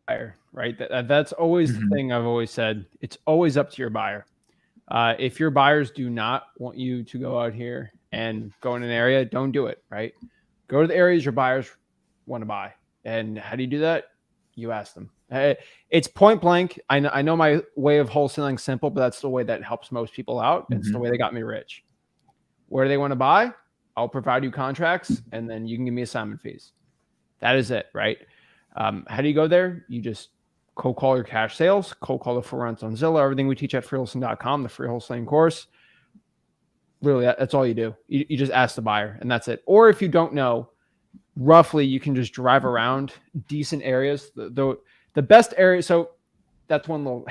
Buyer, right? That's always the thing I've always said. It's always up to your buyer. If your buyers do not want you to go out here and go in an area, don't do it, right? Go to the areas your buyers want to buy. And how do you do that? You ask them. It's point blank. I know my way of wholesaling is simple, but that's the way that helps most people out. It's the way they got me rich. Where do they want to buy? I'll provide you contracts, and then you can give me assignment fees. That is it, right? How do you go there? You just cold call your cash sales, cold call the full rents on Zillow, everything we teach at freewholesaling.com, the free wholesaling course. Literally, that's all you do. You just ask the buyer, and that's it. Or if you don't know, roughly, you can just drive around decent areas. The best area. So that's one little,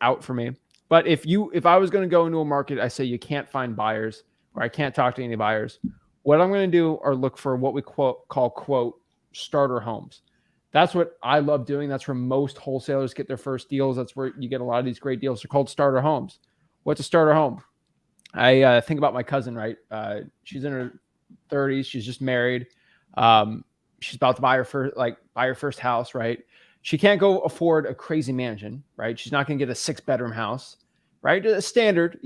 out for me. But if I was going to go into a market, I say you can't find buyers, or I can't talk to any buyers. What I'm going to do are look for what we call starter homes. That's what I love doing. That's where most wholesalers get their first deals. That's where you get a lot of these great deals. They're called starter homes. What's a starter home? I think about my cousin, right? She's in her 30s. She's just married. She's about to buy her first house, right? She can't go afford a crazy mansion, right? She's not going to get a 6-bedroom house, right? A standard,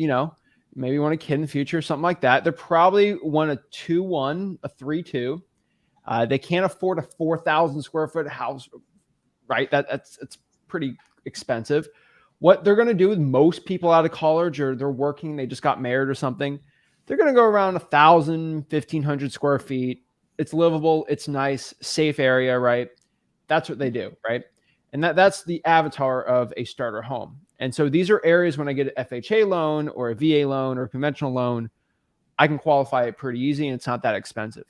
maybe want a kid in the future, something like that. They're probably want a 2-1, a 3-2. They can't afford a 4,000 square foot house, right? It's pretty expensive. What they're going to do with most people out of college, or they're working, they just got married or something, they're going to go around 1,000, 1,500 square feet. It's livable. It's nice, safe area, right? That's what they do, right? And that's the avatar of a starter home. And so these are areas when I get an FHA loan or a VA loan or a conventional loan, I can qualify it pretty easy, and it's not that expensive.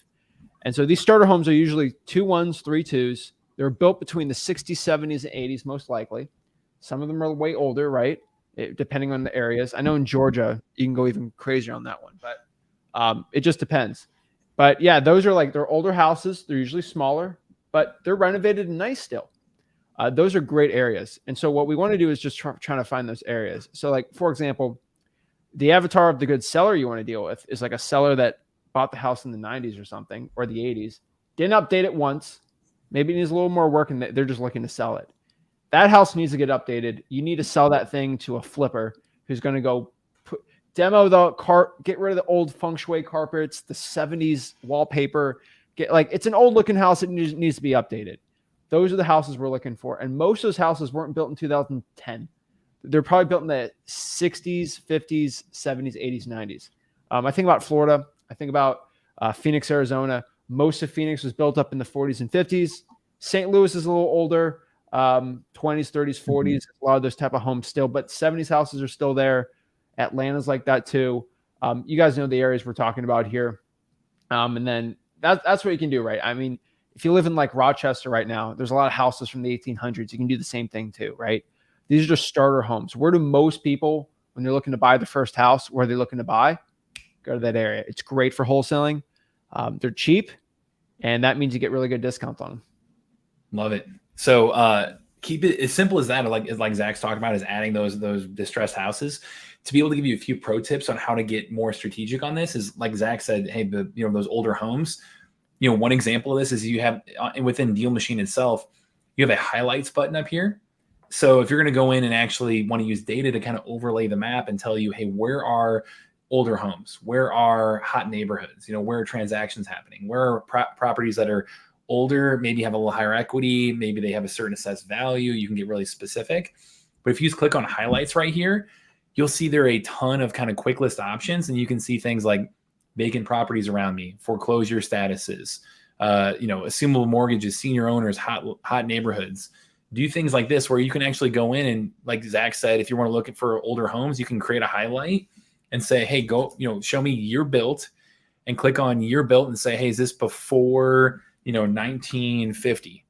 And so these starter homes are usually 2-1s, 3-2s. They're built between the 60s, 70s, and 80s, most likely. Some of them are way older, right? Depending on the areas. I know in Georgia, you can go even crazier on that one, but it just depends. But yeah, those are they're older houses. They're usually smaller, but they're renovated and nice still. Those are great areas. And so what we want to do is just trying to find those areas. So for example, the avatar of the good seller you want to deal with is like a seller that bought the house in the 90s or something, or the 80s, didn't update it once, maybe needs a little more work, and they're just looking to sell it. That house needs to get updated. You need to sell that thing to a flipper who's going to go demo the get rid of the old feng shui carpets, the 70s wallpaper. It's an old looking house that needs to be updated. Those are the houses we're looking for. And most of those houses weren't built in 2010. They're probably built in the 60s, 50s, 70s, 80s, 90s. I think about Florida. I think about Phoenix, Arizona. Most of Phoenix was built up in the 40s and 50s. St. Louis is a little older, 20s, 30s, 40s. A lot of those type of homes still, but 70s houses are still there. Atlanta's like that too. You guys know the areas we're talking about here. And then that's what you can do, right? I mean, if you live in Rochester right now, there's a lot of houses from the 1800s. You can do the same thing too, right? These are just starter homes. Where do most people when they're looking to buy the first house, where they're looking to buy, go to that area. It's great for wholesaling. They're cheap, and that means you get really good discounts on them. Love it. So keep it as simple as that. Like Zach's talking about, is adding those distressed houses. To be able to give you a few pro tips on how to get more strategic on this is, like Zach said, hey, those older homes. One example of this is you have within Deal Machine itself, you have a highlights button up here. So if you're going to go in and actually want to use data to kind of overlay the map and tell you, hey, where are older homes? Where are hot neighborhoods? Where are transactions happening? Where are properties that are older, maybe have a little higher equity, maybe they have a certain assessed value? You can get really specific. But if you just click on highlights right here, you'll see there are a ton of kind of quick list options, and you can see things like vacant properties around me, foreclosure statuses, assumable mortgages, senior owners, hot neighborhoods. Do things like this where you can actually go in and, like Zach said, if you want to look for older homes, you can create a highlight and say, hey, go, show me year built, and click on year built and say, hey, is this before 1950?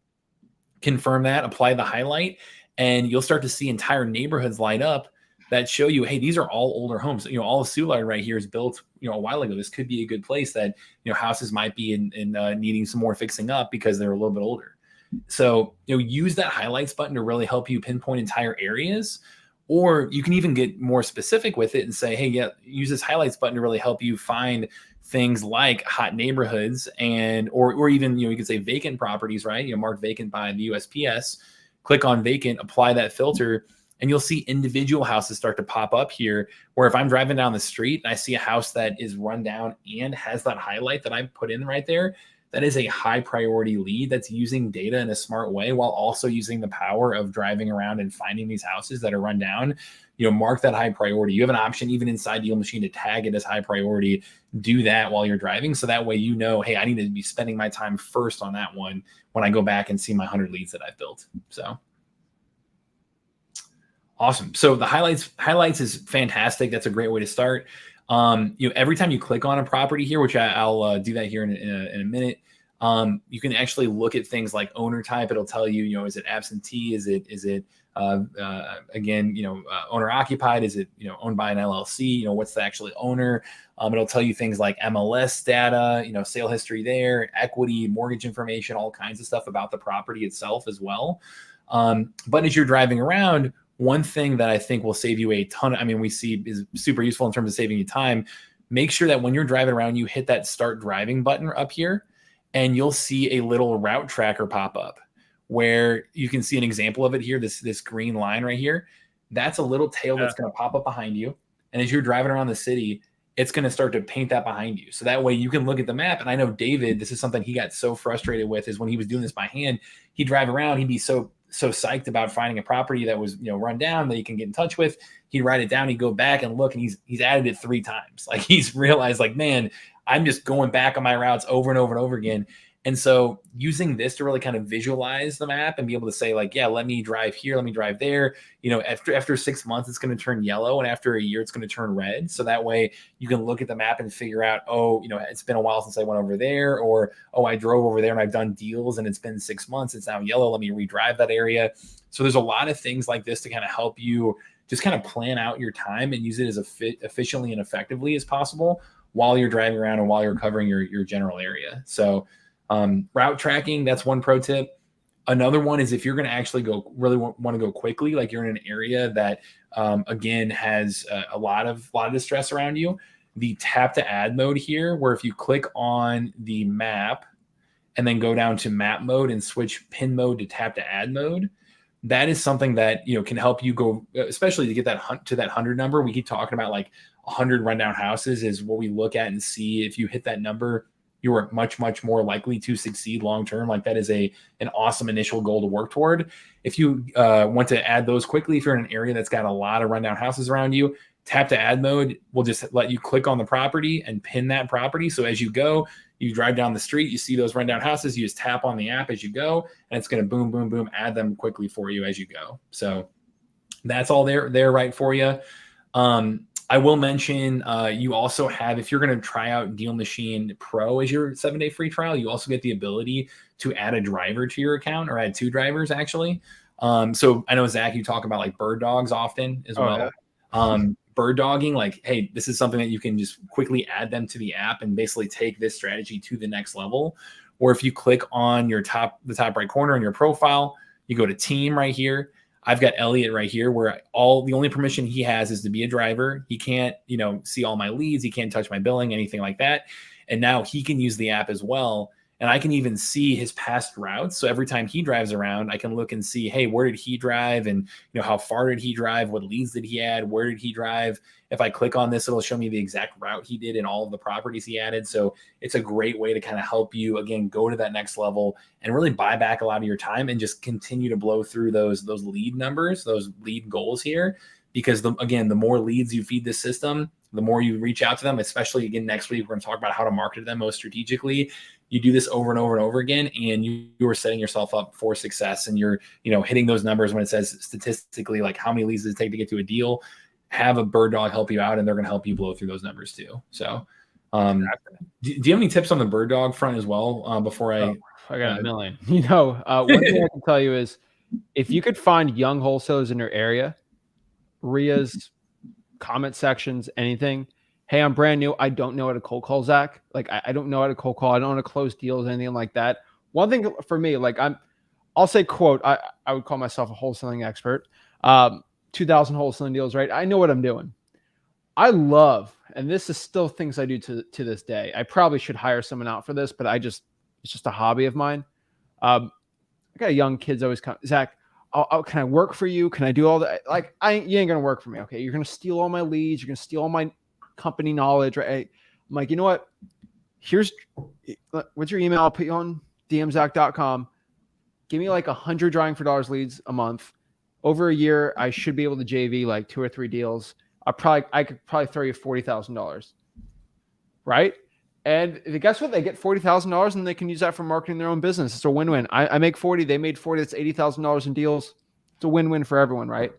Confirm that, apply the highlight, and you'll start to see entire neighborhoods light up that show you, hey, these are all older homes. All of Soulard right here is built, a while ago. This could be a good place that, houses might be in needing some more fixing up because they're a little bit older. So, use that highlights button to really help you pinpoint entire areas, or you can even get more specific with it and say, hey, yeah, use this highlights button to really help you find things like hot neighborhoods or even, you could say vacant properties, right? Marked vacant by the USPS, click on vacant, apply that filter, and you'll see individual houses start to pop up here, where if I'm driving down the street and I see a house that is run down and has that highlight that I put in right there, that is a high priority lead that's using data in a smart way while also using the power of driving around and finding these houses that are run down. Mark that high priority. You have an option even inside Deal Machine to tag it as high priority. Do that while you're driving. So that way, hey, I need to be spending my time first on that one when I go back and see my 100 leads that I've built. So awesome. So the highlights is fantastic. That's a great way to start. Every time you click on a property here, which I'll do that here in a minute, you can actually look at things like owner type. It'll tell you, is it absentee? Is it owner occupied? Is it, owned by an LLC? What's the actual owner? It'll tell you things like MLS data, sale history there, equity, mortgage information, all kinds of stuff about the property itself as well. But as you're driving around, one thing that I think will save you a ton, we see is super useful in terms of saving you time. Make sure that when you're driving around, you hit that start driving button up here, and you'll see a little route tracker pop up where you can see an example of it here. This green line right here, that's a little tail that's going to pop up behind you. And as you're driving around the city, it's going to start to paint that behind you. So that way you can look at the map. And I know David, this is something he got so frustrated with, is when he was doing this by hand, he'd drive around, he'd be so psyched about finding a property that was, run down that he can get in touch with. He'd write it down. He'd go back and look, and he's added it 3 times. Like, he's realized, like, man, I'm just going back on my routes over and over and over again. And so using this to really kind of visualize the map and be able to say, like, yeah, let me drive here, let me drive there. After 6 months, it's going to turn yellow, and after a year, it's going to turn red. So that way you can look at the map and figure out, it's been a while since I went over there, or, I drove over there and I've done deals and it's been 6 months. It's now yellow. Let me redrive that area. So there's a lot of things like this to kind of help you just kind of plan out your time and use it as efficiently and effectively as possible while you're driving around and while you're covering your general area. So route tracking, that's one pro tip. Another one is if you're going to actually really want to go quickly, like you're in an area that, again, has a lot of distress around you, the tap to add mode here, where if you click on the map and then go down to map mode and switch pin mode to tap to add mode, that is something that, can help you go, especially to get that to that 100 number. We keep talking about, like, 100 rundown houses is what we look at and see. If you hit that number, you are much, much more likely to succeed long-term. Like, that is an awesome initial goal to work toward. If you want to add those quickly, if you're in an area that's got a lot of rundown houses around you, tap to add mode will just let you click on the property and pin that property. So as you go, you drive down the street, you see those rundown houses, you just tap on the app as you go, and it's going to boom, boom, boom, add them quickly for you as you go. So that's all there right for you. I will mention you also have, if you're going to try out Deal Machine Pro as your 7-day free trial, you also get the ability to add a driver to your account, or add 2 drivers actually. So I know, Zach, you talk about, like, bird dogs often as well. Yeah. bird dogging, like, hey, this is something that you can just quickly add them to the app and basically take this strategy to the next level. Or if you click on the top right corner in your profile, you go to team right here. I've got Elliot right here, where the only permission he has is to be a driver. He can't, see all my leads. He can't touch my billing, anything like that. And now he can use the app as well. And I can even see his past routes. So every time he drives around, I can look and see, hey, where did he drive? And how far did he drive? What leads did he add? Where did he drive? If I click on this, it'll show me the exact route he did and all of the properties he added. So it's a great way to kind of help you, again, go to that next level and really buy back a lot of your time and just continue to blow through those lead numbers, those lead goals here. Because the more leads you feed this system, the more you reach out to them, especially again, next week, we're going to talk about how to market to them most strategically. You do this over and over and over again, and you are setting yourself up for success, and you're, hitting those numbers when it says statistically, like how many leads does it take to get to a deal. Have a bird dog help you out, and they're going to help you blow through those numbers too. So, do you have any tips on the bird dog front as well? Before I got a million. One thing I can tell you is if you could find young wholesalers in your area, RIAs, comment sections, anything. Hey, I'm brand new. I don't know how to cold call, Zach. Like, I don't know how to cold call. I don't know how to close deals, anything like that. One thing for me, like I'll say, quote, I would call myself a wholesaling expert. 2,000 wholesaling deals, right? I know what I'm doing. I love, and this is still things I do to this day. I probably should hire someone out for this, but it's just a hobby of mine. I got young kids always come, Zach, can I work for you? Can I do all that? Like, you ain't going to work for me. Okay. You're going to steal all my leads. You're going to steal all my company knowledge, right? I'm like, you know what? What's your email? I'll put you on dmzach.com. Give me like 100 drawing for dollars leads a month. Over a year, I should be able to JV like 2 or 3 deals. I could probably throw you $40,000, right? And guess what? They get $40,000 and they can use that for marketing their own business. It's a win-win. I make 40, they made 40. That's $80,000 in deals. It's a win-win for everyone, right?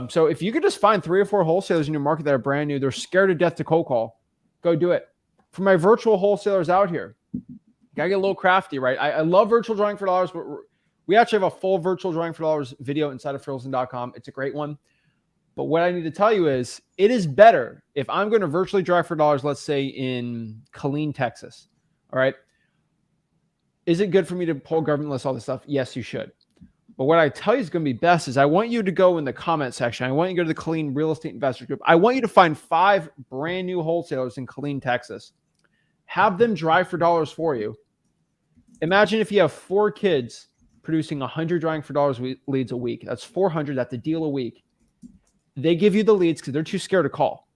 So if you could just find 3 or 4 wholesalers in your market that are brand new, they're scared to death to cold call, go do it. For my virtual wholesalers out here, gotta get a little crafty, right? I love virtual drawing for dollars, but we actually have a full virtual drawing for dollars video inside of Frozen.com. It's a great one. But what I need to tell you is it is better if I'm going to virtually draw for dollars, let's say in Killeen, Texas. All right. Is it good for me to pull government lists, all this stuff? Yes, you should. But what I tell you is going to be best is I want you to go in the comment section. I want you to go to the Killeen Real Estate Investor Group. I want you to find 5 brand new wholesalers in Killeen, Texas. Have them drive for dollars for you. Imagine if you have 4 kids producing 100 drawing for dollars leads a week. That's 400. That's a deal a week. They give you the leads because they're too scared to call.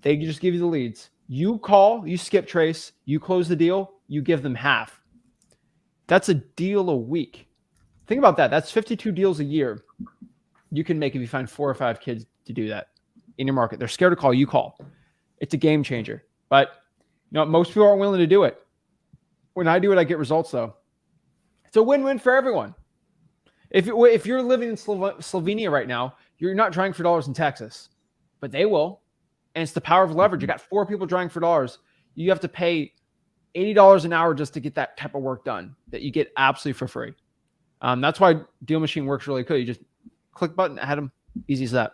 They just give you the leads. You call, you skip trace, you close the deal, you give them half. That's a deal a week. Think about that. That's 52 deals a year you can make if you find 4 or 5 kids to do that in your market. They're scared to call, you call. It's a game changer. But most people aren't willing to do it. When I do it, I get results though. It's a win-win for everyone. If you're living in Slovenia right now, you're not drawing for dollars in Texas, but they will. And it's the power of leverage. You got 4 people drawing for dollars. You have to pay $80 an hour just to get that type of work done that you get absolutely for free. That's why Deal Machine works really good. You just click button, add them, easy as that.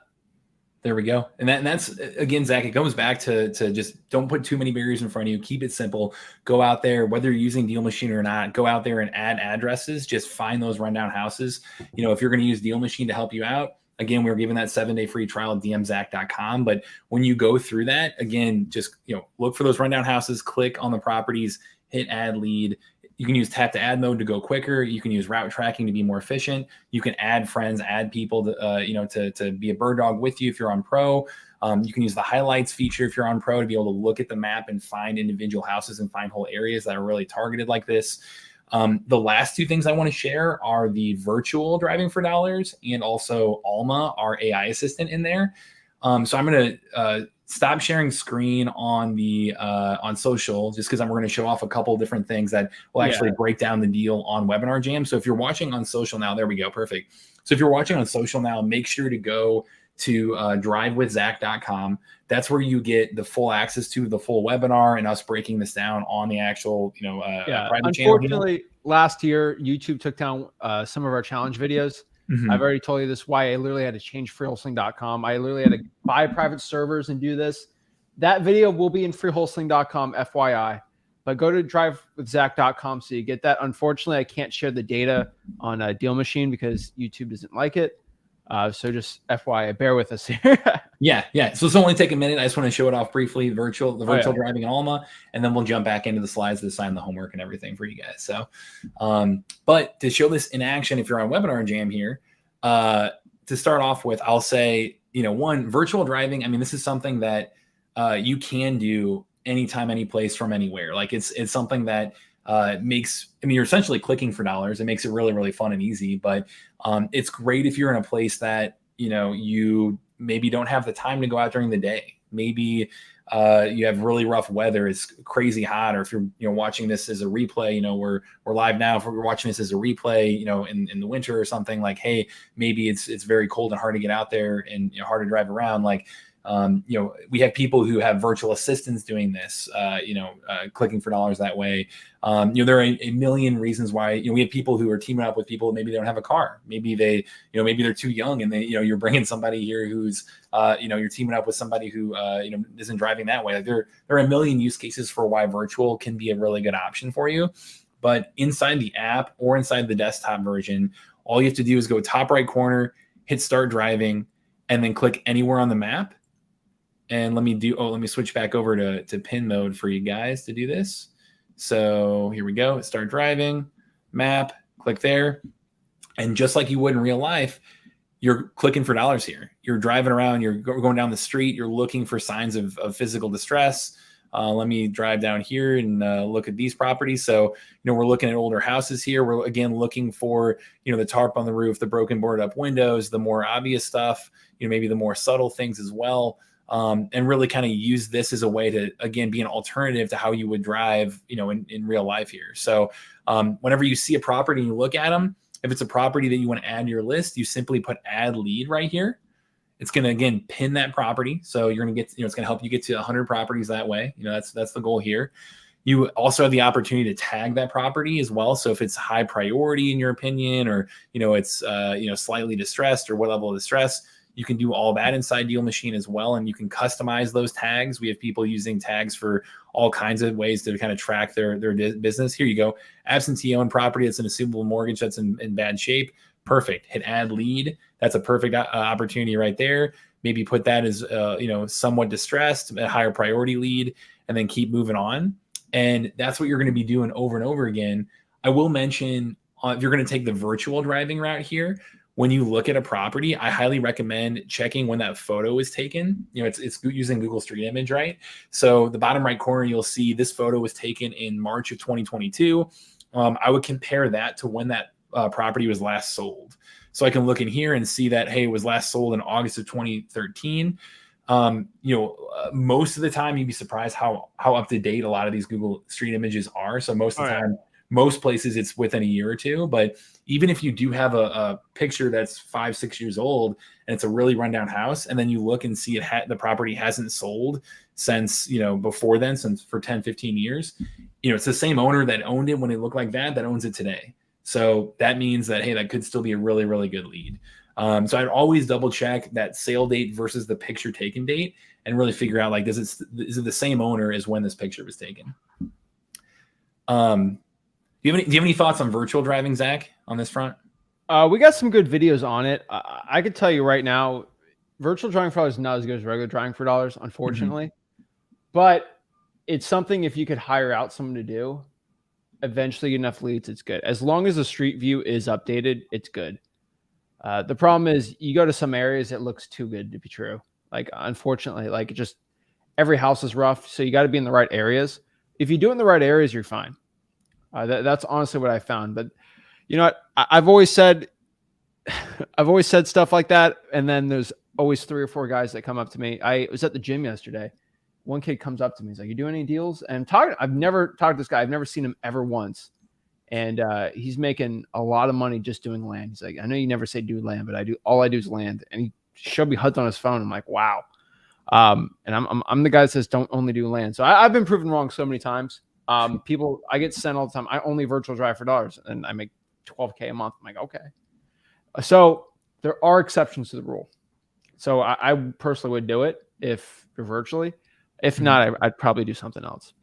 There we go. And that's, again, Zach, it comes back to just don't put too many barriers in front of you. Keep it simple. Go out there, whether you're using Deal Machine or not, go out there and add addresses. Just find those rundown houses. If you're going to use Deal Machine to help you out, again, we're giving that 7-day free trial at dmzach.com. But when you go through that, again, just, look for those rundown houses, click on the properties, hit add lead. You can use tap to add mode to go quicker. You can use route tracking to be more efficient. You can add friends, add people to be a bird dog with you if you're on pro. You can use the highlights feature if you're on pro to be able to look at the map and find individual houses and find whole areas that are really targeted like this. The last 2 things I want to share are the virtual driving for dollars and also Alma, our AI assistant in there. So I'm going to stop sharing screen on the on social just because we're going to show off a couple of different things that will actually break down the deal on Webinar Jam. So if you're watching on social now, there we go. Perfect. So if you're watching on social now, make sure to go to drivewithzach.com. That's where you get the full access to the full webinar and us breaking this down on the actual, private channel. Unfortunately, last year, YouTube took down some of our challenge videos. Mhm. I've already told you this, why I literally had to change freeholding.com. I literally had to buy private servers and do this. That video will be in freeholding.com, FYI. But go to drivewithzach.com so you get that. Unfortunately, I can't share the data on a Deal Machine because YouTube doesn't like it. So just FYI, bear with us here. Yeah. So it's only take a minute. I just want to show it off briefly, the virtual driving in Alma, and then we'll jump back into the slides to assign the homework and everything for you guys. So, but to show this in action, if you're on Webinar Jam here, to start off with, I'll say, one, virtual driving. I mean, this is something that you can do anytime, any place, from anywhere. Like it's something that makes, I mean, you're essentially clicking for dollars. It makes it really, really fun and easy. But it's great if you're in a place that, you maybe don't have the time to go out during the day. Maybe you have really rough weather. It's crazy hot. Or if you're watching this as a replay, we're live now. If we're watching this as a replay, in the winter or something, like, hey, maybe it's very cold and hard to get out there and hard to drive around. Like, we have people who have virtual assistants doing this, clicking for dollars that way. There are a million reasons why, we have people who are teaming up with people. Maybe they don't have a car. Maybe maybe they're too young and you're bringing somebody here who's, you're teaming up with somebody who, isn't driving that way. Like there are a million use cases for why virtual can be a really good option for you. But inside the app or inside the desktop version, all you have to do is go top right corner, hit start driving, and then click anywhere on the map. And let me switch back over to pin mode for you guys to do this. So here we go. Start driving, map, click there. And just like you would in real life, you're clicking for dollars here. You're driving around, you're going down the street, you're looking for signs of physical distress. Let me drive down here and look at these properties. So, we're looking at older houses here. We're again looking for, the tarp on the roof, the broken boarded up windows, the more obvious stuff, maybe the more subtle things as well. And really kind of use this as a way to, again, be an alternative to how you would drive, in real life here. So whenever you see a property and you look at them, if it's a property that you want to add to your list, you simply put add lead right here. It's going to, again, pin that property. So you're going to get, it's going to help you get to 100 properties that way. That's the goal here. You also have the opportunity to tag that property as well. So if it's high priority in your opinion, or, it's, slightly distressed or what level of distress, you can do all that inside Deal Machine as well. And you can customize those tags. We have people using tags for all kinds of ways to kind of track their business. Here you go. Absentee owned property that's an assumable mortgage that's in bad shape. Perfect. Hit add lead. That's a perfect opportunity right there. Maybe put that as, somewhat distressed, a higher priority lead, and then keep moving on. And that's what you're going to be doing over and over again. I will mention, if you're going to take the virtual driving route here, when you look at a property, I highly recommend checking when that photo is taken. It's using Google Street Image, right? So the bottom right corner, you'll see this photo was taken in March of 2022. I would compare that to when that property was last sold. So I can look in here and see that, hey, it was last sold in August of 2013. Most of the time you'd be surprised how up to date a lot of these Google Street Images are. So most of the time, most places it's within a year or two. But even if you do have a picture that's 5-6 years old and it's a really rundown house, and then you look and see the property hasn't sold since, before then, since for 10-15 years, it's the same owner that owned it when it looked like that owns it today. So that means that, hey, that could still be a really, really good lead. So I'd always double check that sale date versus the picture taken date and really figure out, like, is it the same owner as when this picture was taken? Do you have any thoughts on virtual driving, Zach, on this front? We got some good videos on it. I could tell you right now, virtual driving for dollars is not as good as regular driving for dollars, unfortunately. Mm-hmm. But it's something, if you could hire out someone to do, eventually enough leads, it's good. As long as the street view is updated, it's good. The problem is you go to some areas, it looks too good to be true. Like, unfortunately, like, just every house is rough. So you got to be in the right areas. If you do it in the right areas, you're fine. That's honestly what I found. But you know what? I've always said stuff like that. And then there's always 3 or 4 guys that come up to me. I was at the gym yesterday. One kid comes up to me. He's like, "You do any deals?" And I've never talked to this guy. I've never seen him ever once. And he's making a lot of money just doing land. He's like, "I know you never say do land, but I do. All I do is land." And he showed me HUDs on his phone. I'm like, wow. And I'm the guy that says don't only do land. So I've been proven wrong so many times. People, I get sent all the time, I only virtual drive for dollars and I make $12K a month. I'm like, okay. So there are exceptions to the rule. So I personally would do it if virtually. If not, I'd probably do something else.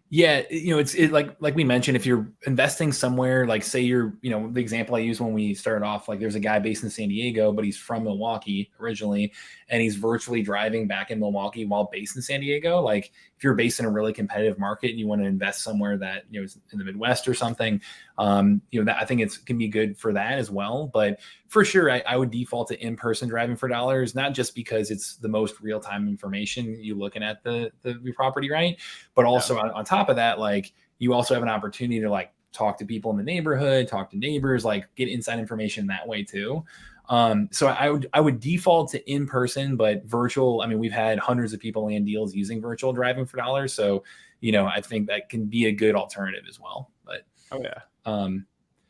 Yeah, it's like we mentioned, if you're investing somewhere, like say you're, the example I used when we started off, like there's a guy based in San Diego, but he's from Milwaukee originally, and he's virtually driving back in Milwaukee while based in San Diego. Like if you're based in a really competitive market and you want to invest somewhere that, is in the Midwest or something, that I think it can be good for that as well. But for sure, I would default to in-person driving for dollars, not just because it's the most real-time information you looking at the property, right? But also on top of that, like you also have an opportunity to like talk to people in the neighborhood, talk to neighbors, like get inside information that way too. So I would default to in person, but virtual. I mean, we've had hundreds of people land deals using virtual driving for dollars. So, I think that can be a good alternative as well. But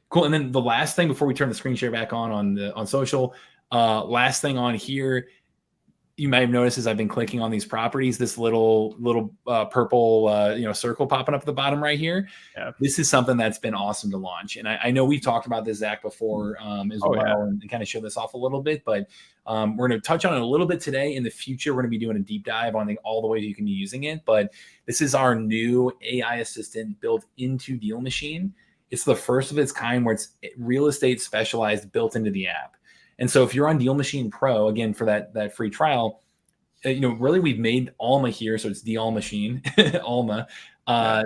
cool. And then the last thing before we turn the screen share back on social, last thing on here, you might have noticed as I've been clicking on these properties, this little purple circle popping up at the bottom right here. Yeah. This is something that's been awesome to launch, and I know we've talked about this, Zach, before as well, and kind of show this off a little bit. But we're going to touch on it a little bit today. In the future, we're going to be doing a deep dive on all the ways you can be using it. But this is our new AI assistant built into Deal Machine. It's the first of its kind where it's real estate specialized built into the app. And so if you're on Deal Machine Pro, again, for that free trial, really we've made Alma here. So it's Deal Machine, Alma.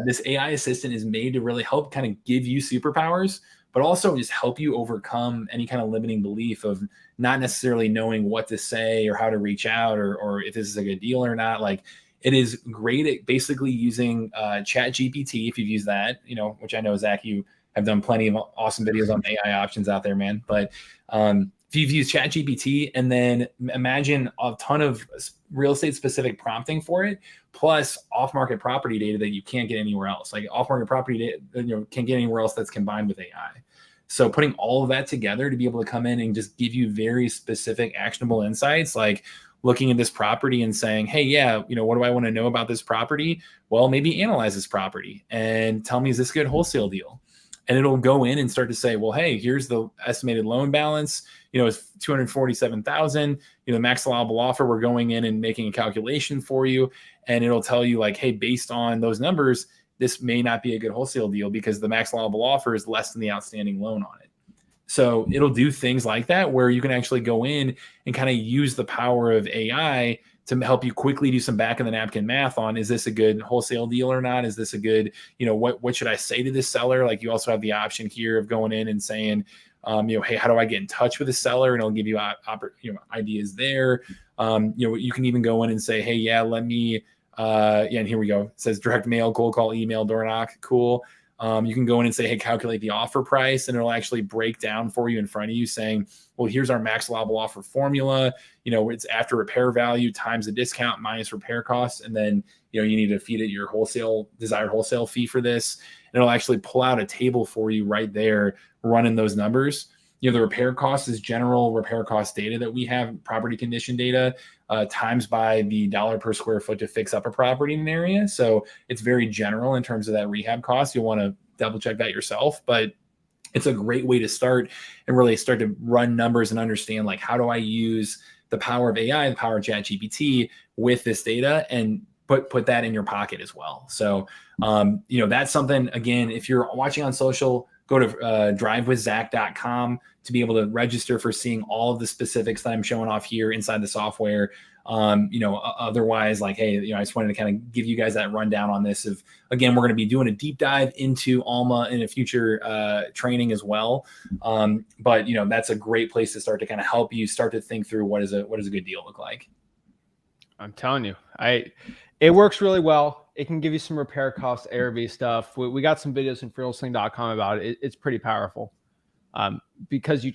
This AI assistant is made to really help kind of give you superpowers, but also just help you overcome any kind of limiting belief of not necessarily knowing what to say or how to reach out or if this is a good deal or not. Like it is great at basically using Chat GPT, if you've used that, which I know, Zach, you have done plenty of awesome videos on AI options out there, man. But if you've used ChatGPT and then imagine a ton of real estate specific prompting for it, plus off-market property data that you can't get anywhere else. Like off-market property data, can't get anywhere else that's combined with AI. So putting all of that together to be able to come in and just give you very specific actionable insights, like looking at this property and saying, hey, yeah, what do I want to know about this property? Well, maybe analyze this property and tell me, is this a good wholesale deal? And it'll go in and start to say, well, hey, here's the estimated loan balance, it's 247,000, max allowable offer. We're going in and making a calculation for you. And it'll tell you like, hey, based on those numbers, this may not be a good wholesale deal because the max allowable offer is less than the outstanding loan on it. So it'll do things like that where you can actually go in and kind of use the power of AI to help you quickly do some back of the napkin math on, is this a good wholesale deal or not? Is this a good, what should I say to this seller? Like you also have the option here of going in and saying, hey, how do I get in touch with the seller? And it'll give you, ideas there. You can even go in and say, hey, yeah, let me, and here we go. It says direct mail, cold call, email, door knock. Cool. You can go in and say, hey, calculate the offer price, and it'll actually break down for you in front of you saying, well, here's our max allowable offer formula. It's after repair value times the discount minus repair costs. And then, you need to feed it your desired wholesale fee for this. And it'll actually pull out a table for you right there, running those numbers. The repair cost is general repair cost data that we have, property condition data, times by the dollar per square foot to fix up a property in an area. So it's very general in terms of that rehab cost. You'll want to double check that yourself, but it's a great way to start and really start to run numbers and understand, like, how do I use the power of AI, the power of ChatGPT with this data and put that in your pocket as well. So, that's something, again, if you're watching on social, go to drivewithzach.com to be able to register for seeing all of the specifics that I'm showing off here inside the software. Otherwise, like, hey, I just wanted to kind of give you guys that rundown on this. Again, we're going to be doing a deep dive into Alma in a future training as well. But that's a great place to start to kind of help you start to think through what does a good deal look like. I'm telling you, it works really well. It can give you some repair costs, ARV stuff. We got some videos in freeholesaling.com about it. It's pretty powerful because you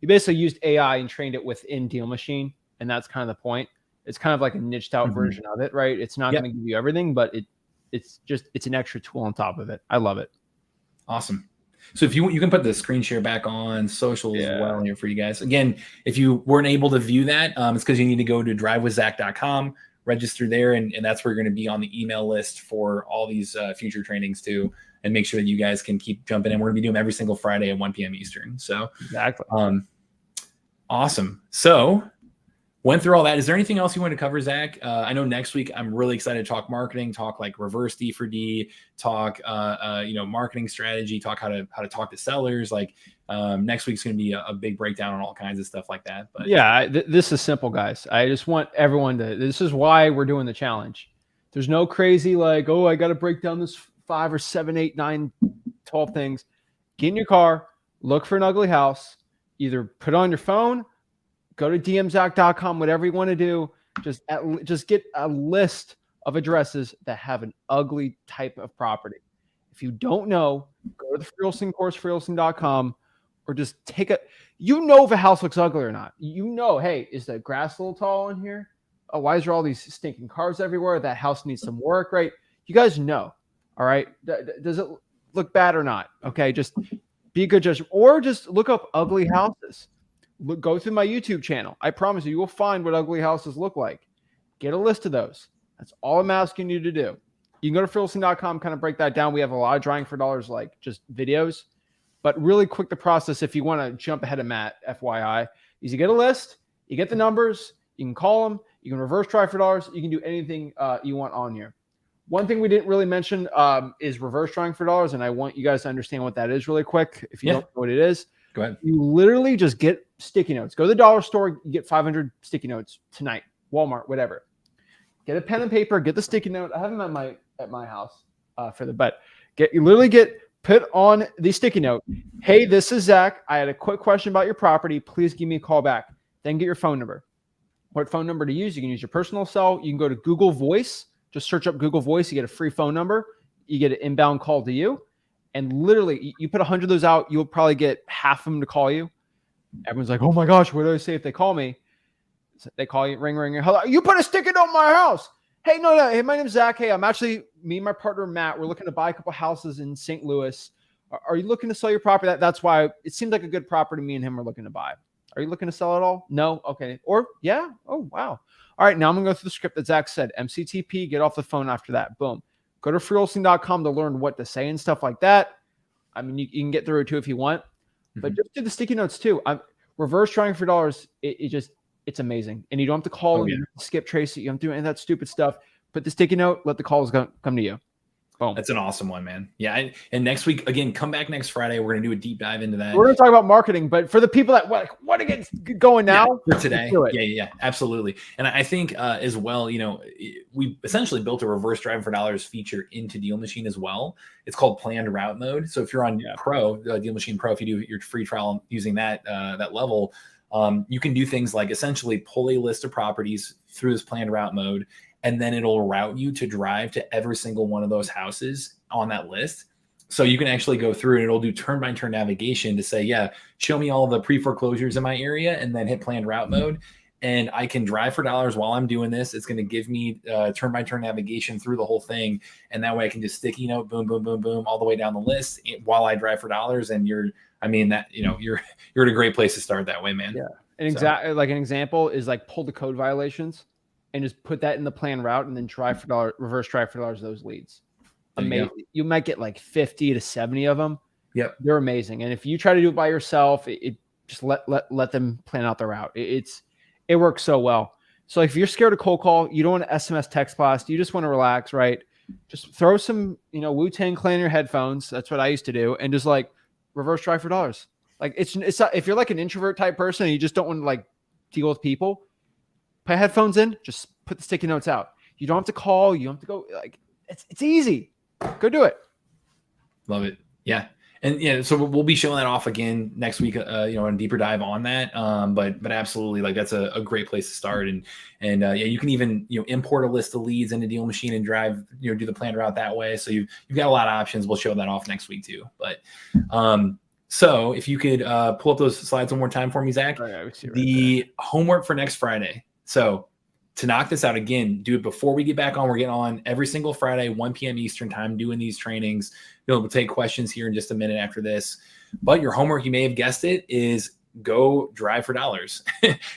basically used AI and trained it within Deal Machine. And that's kind of the point. It's kind of like a niched out version of it, right? It's not going to give you everything, but it's an extra tool on top of it. I love it. Awesome. So if you can put the screen share back on social as well here for you guys. Again, if you weren't able to view that, it's because you need to go to drivewithzach.com, register there, and that's where you're going to be on the email list for all these future trainings too. and make sure that you guys can keep jumping in. We're gonna be doing them every single Friday at 1 p.m. Eastern. So Exactly. Awesome. So went through all that. Is there anything else you want to cover, Zach? I know next week I'm really excited to talk marketing, talk like reverse D4D, talk marketing strategy, talk how to talk to sellers. Like next week's going to be a big breakdown on all kinds of stuff like that. But yeah, this is simple, guys. I just want everyone to. This is why we're doing the challenge. There's no crazy like, oh, I got to break down this 5 or 7, 8, 9, 12 things. Get in your car, look for an ugly house, either put it on your phone, go to dmzach.com, whatever you want to do. Just get a list of addresses that have an ugly type of property. If you don't know, go to the freeholding course, freeholding.com, or just take a, if a house looks ugly or not. Hey, is the grass a little tall in here? Oh, why is there all these stinking cars everywhere? That house needs some work, right? You guys know, all right? Does it look bad or not? Okay, just be a good judge. Or just look up ugly houses. Go through my YouTube channel. I promise you will find what ugly houses look like. Get a list of those. That's all I'm asking you to do. You can go to freeholding.com, kind of break that down. We have a lot of drawing for dollars, like just videos. But really quick, the process, if you want to jump ahead of Matt, FYI, is you get a list, you get the numbers, you can call them, you can reverse try for dollars, you can do anything you want on here. One thing we didn't really mention is reverse trying for dollars, and I want you guys to understand what that is really quick. If you don't know what it is, go ahead. You literally just get sticky notes. Go to the dollar store, you get 500 sticky notes tonight, Walmart, whatever. Get a pen and paper, get the sticky note. I have them at my house put on the sticky note. Hey, this is Zach. I had a quick question about your property. Please give me a call back. Then get your phone number. What phone number to use? You can use your personal cell. You can go to Google Voice. Just search up Google Voice. You get a free phone number. You get an inbound call to you. And literally, you put 100 of those out, you'll probably get half of them to call you. Everyone's like, oh my gosh, what do I say if they call me? So they call you, ring, hello. You put a sticky note in my house. Hey, no. Hey, my name's Zach. Hey, me and my partner, Matt, we're looking to buy a couple houses in St. Louis. Are you looking to sell your property? That's why it seems like a good property me and him are looking to buy. Are you looking to sell it all? No? Okay. Or, yeah. Oh, wow. All right, now I'm going to go through the script that Zach said. MCTP, get off the phone after that. Boom. Go to freeholding.com to learn what to say and stuff like that. I mean, you can get through it too if you want. But just do the sticky notes too. Reverse trying for dollars, it's amazing. And you don't have to call and skip trace it. You don't do any of that stupid stuff. Put the sticky note, let the calls come to you. Boom. That's an awesome one, man. Yeah. And next week, again, come back next Friday. We're going to do a deep dive into that. We're going to talk about marketing, but for the people that want to get going now, for today. Yeah, absolutely. And I think as well, we essentially built a reverse drive for dollars feature into Deal Machine as well. It's called planned route mode. So if you're on Pro, Deal Machine Pro, if you do your free trial using that level, you can do things like essentially pull a list of properties through this planned route mode, and then it'll route you to drive to every single one of those houses on that list. So you can actually go through and it'll do turn-by-turn navigation to say, show me all the pre-foreclosures in my area, and then hit planned route mode. And I can drive for dollars while I'm doing this. It's going to give me turn-by-turn navigation through the whole thing. And that way I can just sticky note, boom, boom, boom, boom, all the way down the list while I drive for dollars. And you're at a great place to start that way, man. Yeah. An example is like pull the code violations and just put that in the plan route and then reverse try for dollars those leads. Amazing. You might get like 50 to 70 of them. Yep. They're amazing. And if you try to do it by yourself, it just let them plan out the route. It works so well. So if you're scared of cold call, you don't want to SMS text blast, you just want to relax, right? Just throw some, Wu-Tang Clan in your headphones. That's what I used to do. And just like reverse try for dollars. Like it's not, if you're like an introvert type person and you just don't want to like deal with people, put headphones in, just put the sticky notes out. You don't have to call. You don't have to go. Like it's easy. Go do it. Love it. Yeah. And so we'll be showing that off again next week, a deeper dive on that. But absolutely, like that's a great place to start. And you can even, import a list of leads into Deal Machine and drive, do the planned route that way. So you've got a lot of options. We'll show that off next week too. But, so if you could pull up those slides one more time for me, Zach, the homework for next Friday. So to knock this out again, do it before we get back on. We're getting on every single Friday, 1 p.m. Eastern time, doing these trainings. We'll take questions here in just a minute after this. But your homework, you may have guessed it, is go drive for dollars.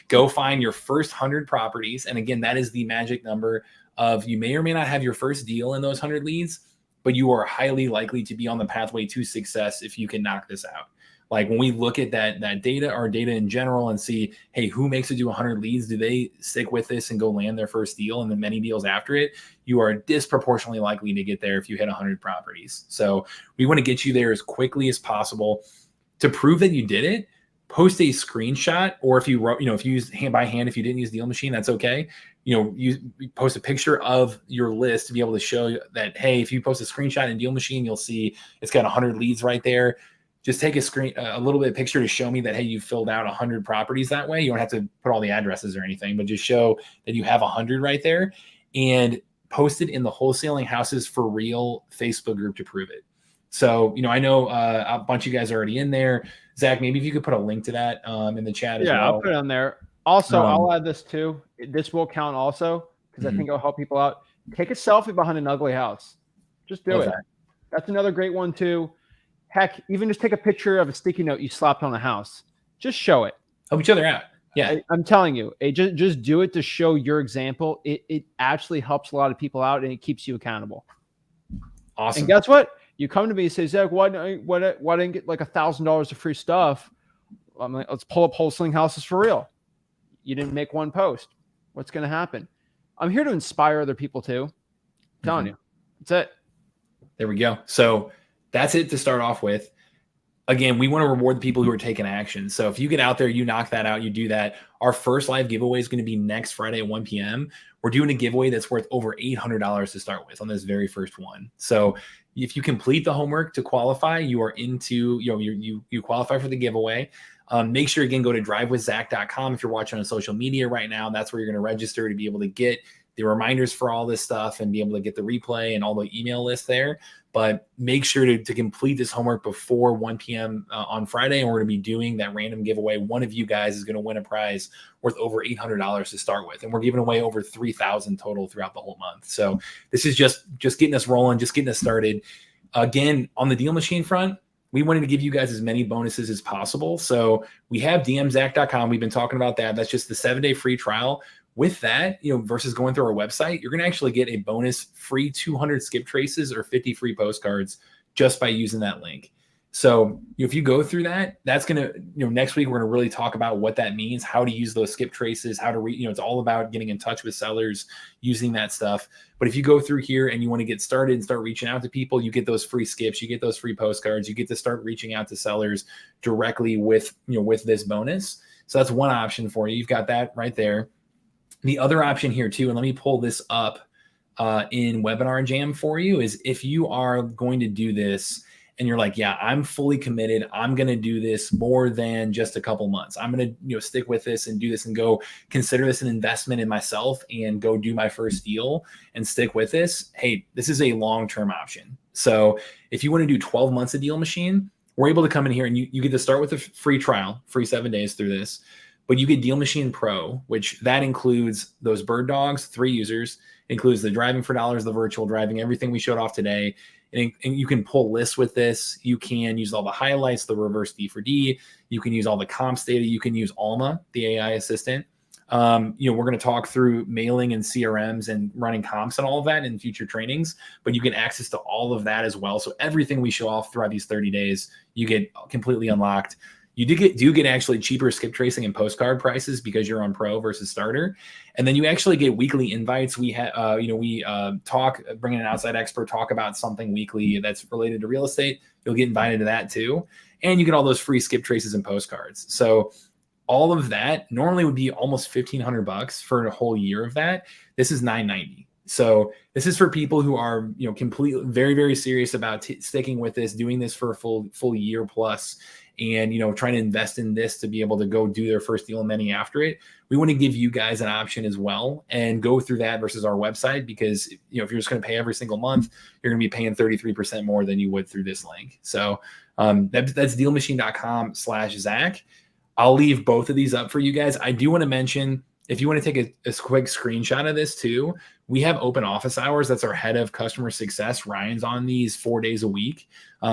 Go find your first 100 properties. And again, that is the magic number of you may or may not have your first deal in those 100 leads. but you are highly likely to be on the pathway to success if you can knock this out. Like when we look at that data, our data in general, and see, hey, who makes it to 100 leads? Do they stick with this and go land their first deal and then many deals after it? You are disproportionately likely to get there if you hit 100 properties. So we want to get you there as quickly as possible. To prove that you did it, post a screenshot, or if you wrote, if you used hand by hand, if you didn't use Deal Machine, that's okay. You post a picture of your list to be able to show that, hey, if you post a screenshot in Deal Machine, you'll see it's got 100 leads right there. Just take a little bit of picture to show me that, hey, you filled out 100 properties that way. You don't have to put all the addresses or anything, but just show that you have 100 right there, and post it in the Wholesaling Houses for Real Facebook group to prove it. So, I know a bunch of you guys are already in there. Zach, maybe if you could put a link to that in the chat as well. Yeah, I'll put it on there. Also, I'll add this too. This will count also, because I think it'll help people out. Take a selfie behind an ugly house. Just do it. That's another great one too. Heck, even just take a picture of a sticky note you slapped on the house. Just show it. Help each other out. Yeah. I'm telling you, just do it to show your example. It actually helps a lot of people out, and it keeps you accountable. Awesome. And guess what? You come to me and say, Zach, why didn't get like $1,000 of free stuff? I'm like, let's pull up Wholesaling Houses for Real. You didn't make one post. What's going to happen? I'm here to inspire other people too. I'm telling you. That's it. There we go. So that's it to start off with. Again, we want to reward the people who are taking action. So if you get out there, you knock that out, you do that. Our first live giveaway is going to be next Friday at 1 p.m. We're doing a giveaway that's worth over $800 to start with on this very first one. So if you complete the homework to qualify, you are into, you qualify for the giveaway. Make sure, again, go to drivewithzach.com. If you're watching on social media right now, that's where you're going to register to be able to get the reminders for all this stuff and be able to get the replay and all the email lists there. But make sure to complete this homework before 1 p.m. On Friday, and we're going to be doing that random giveaway. One of you guys is going to win a prize worth over $800 to start with, and we're giving away over $3,000 total throughout the whole month. So this is just getting us rolling, just getting us started. Again, on the Deal Machine front, we wanted to give you guys as many bonuses as possible. So we have dmzach.com. We've been talking about that. That's just the 7-day free trial. With that, versus going through our website, you're going to actually get a bonus free 200 skip traces or 50 free postcards just by using that link. So if you go through that, that's going to, next week, we're going to really talk about what that means, how to use those skip traces, how to it's all about getting in touch with sellers, using that stuff. But if you go through here and you want to get started and start reaching out to people, you get those free skips, you get those free postcards, you get to start reaching out to sellers directly with this bonus. So that's one option for you. You've got that right there. The other option here too, and let me pull this up in Webinar Jam for you, is if you are going to do this and you're like, yeah, I'm fully committed, I'm going to do this more than just a couple months. I'm going to stick with this and do this and go consider this an investment in myself and go do my first deal and stick with this. Hey, this is a long-term option. So if you want to do 12 months of Deal Machine, we're able to come in here and you get to start with a free trial, free 7 days through this. But you get Deal Machine Pro, which that includes those bird dogs, 3 users, includes the driving for dollars, the virtual driving, everything we showed off today. And you can pull lists with this. You can use all the highlights, the reverse D4D. You can use all the comps data. You can use Alma, the AI assistant. We're going to talk through mailing and CRMs and running comps and all of that in future trainings, but you get access to all of that as well. So everything we show off throughout these 30 days, you get completely unlocked. You do get actually cheaper skip tracing and postcard prices because you're on Pro versus Starter, and then you actually get weekly invites. We talk, bring in an outside expert, talk about something weekly that's related to real estate. You'll get invited to that too, and you get all those free skip traces and postcards. So all of that normally would be almost $1,500 for a whole year of that. This is $990. So this is for people who are completely very, very serious about sticking with this, doing this for a full year plus, and trying to invest in this to be able to go do their first deal and many after it. We want to give you guys an option as well and go through that versus our website, because if you're just going to pay every single month, you're going to be paying 33% more than you would through this link. So that's dealmachine.com/Zach. I'll leave both of these up for you guys. I do want to mention, if you want to take a quick screenshot of this too, we have open office hours. That's our head of customer success. Ryan's on these 4 days a week.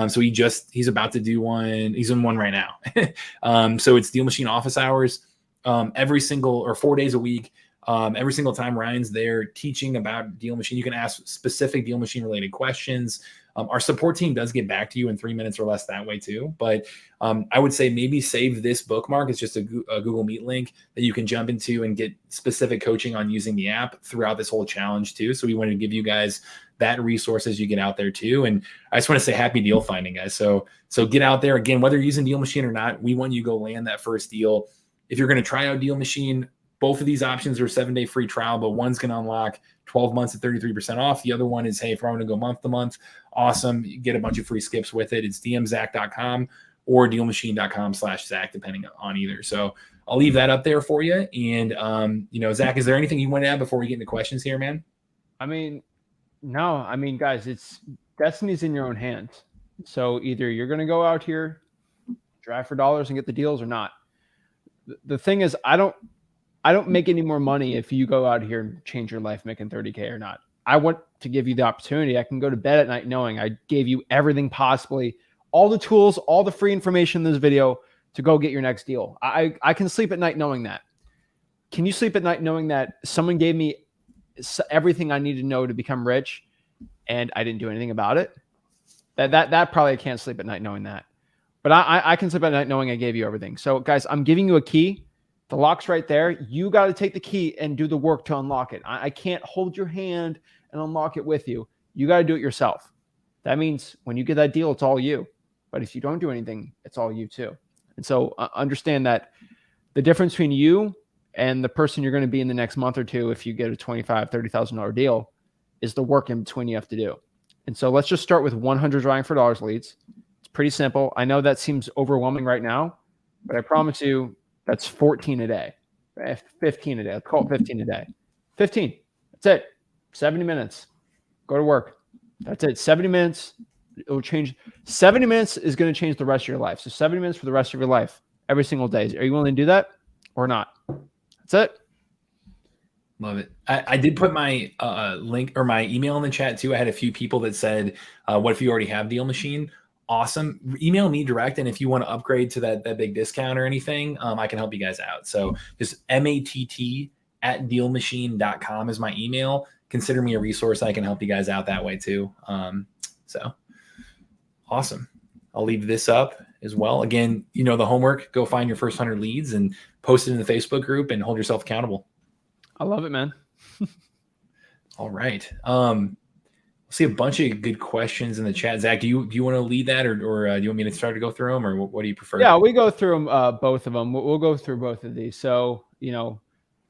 So he's about to do one. He's in one right now. So it's Deal Machine office hours every single, or 4 days a week. Every single time Ryan's there teaching about Deal Machine, you can ask specific Deal Machine related questions. Our support team does get back to you in 3 minutes or less that way too. But I would say maybe save this bookmark. It's just a Google Meet link that you can jump into and get specific coaching on using the app throughout this whole challenge too. So we wanted to give you guys that resource as you get out there too. And I just want to say happy deal finding, guys. So get out there again, whether you're using Deal Machine or not, we want you to go land that first deal. If you're going to try out Deal Machine, both of these options are 7-day free trial, but one's going to unlock 12 months at 33% off. The other one is, hey, if I want to go month to month, awesome. You get a bunch of free skips with it. It's dmzach.com or dealmachine.com/Zach, depending on either. So I'll leave that up there for you. And, Zach, is there anything you want to add before we get into questions here, man? No. Guys, it's destiny's in your own hands. So either you're going to go out here, drive for dollars and get the deals or not. The thing is, I don't make any more money if you go out here and change your life making 30K or not. I want to give you the opportunity. I can go to bed at night knowing I gave you everything possibly, all the tools, all the free information in this video to go get your next deal. I can sleep at night knowing that. Can you sleep at night knowing that someone gave me everything I need to know to become rich and I didn't do anything about it? That probably I can't sleep at night knowing that. But I can sleep at night knowing I gave you everything. So guys, I'm giving you a key. The lock's right there. You got to take the key and do the work to unlock it. I can't hold your hand and unlock it with you. You got to do it yourself. That means when you get that deal, it's all you. But if you don't do anything, it's all you too. And so understand that the difference between you and the person you're going to be in the next month or two, if you get a $25,000, $30,000 deal, is the work in between you have to do. And so let's just start with 100 drawing for dollars leads. It's pretty simple. I know that seems overwhelming right now, but I promise you, that's 14 a day, 15 a day. Let's call it 15 a day. 15. That's it. 70 minutes. Go to work. That's it. 70 minutes. It will change. 70 minutes is going to change the rest of your life. So 70 minutes for the rest of your life, every single day. Are you willing to do that or not? That's it. Love it. I did put my link or my email in the chat too. I had a few people that said, what if you already have Deal Machine? Awesome. Email me direct. And if you want to upgrade to that big discount or anything, I can help you guys out. So just matt@dealmachine.com is my email. Consider me a resource. I can help you guys out that way too. So awesome. I'll leave this up as well. Again, the homework, go find your first 100 leads and post it in the Facebook group and hold yourself accountable. I love it, man. All right. See a bunch of good questions in the chat. Zach, do you want to lead that or do you want me to start to go through them or what do you prefer? Yeah, we go through them, both of them. We'll go through both of these. So,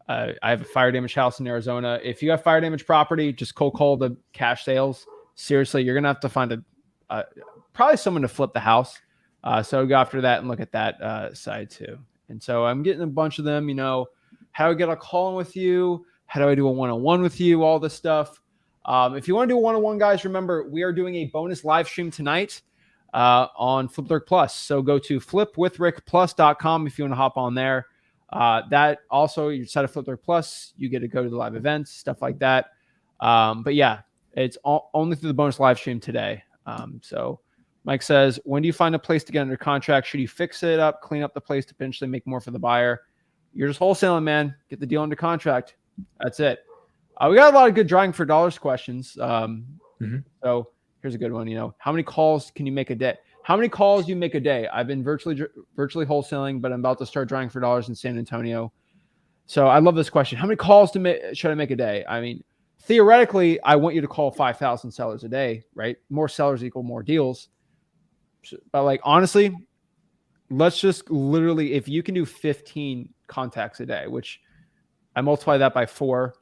I have a fire damage house in Arizona. If you have fire damage property, just cold call the cash sales. Seriously, you're going to have to find probably someone to flip the house. So go after that and look at that side too. And so I'm getting a bunch of them, how do I get a call in with you? How do I do a one-on-one with you? All this stuff. If you want to do a one-on-one, guys, remember we are doing a bonus live stream tonight on Flip with Rick Plus. So go to flipwithrickplus.com if you want to hop on there. That also, you set a Flip with Rick Plus, you get to go to the live events, stuff like that. But yeah, it's only through the bonus live stream today. So Mike says, when do you find a place to get under contract? Should you fix it up, clean up the place to potentially make more for the buyer? You're just wholesaling, man. Get the deal under contract. That's it. We got a lot of good drawing for dollars questions. So here's a good one. How many calls can you make a day? How many calls do you make a day? I've been virtually wholesaling, but I'm about to start drawing for dollars in San Antonio. So I love this question. How many calls should I make a day? I mean, theoretically, I want you to call 5,000 sellers a day, right? More sellers equal more deals. But honestly, let's just literally, if you can do 15 contacts a day, which I multiply that by 4,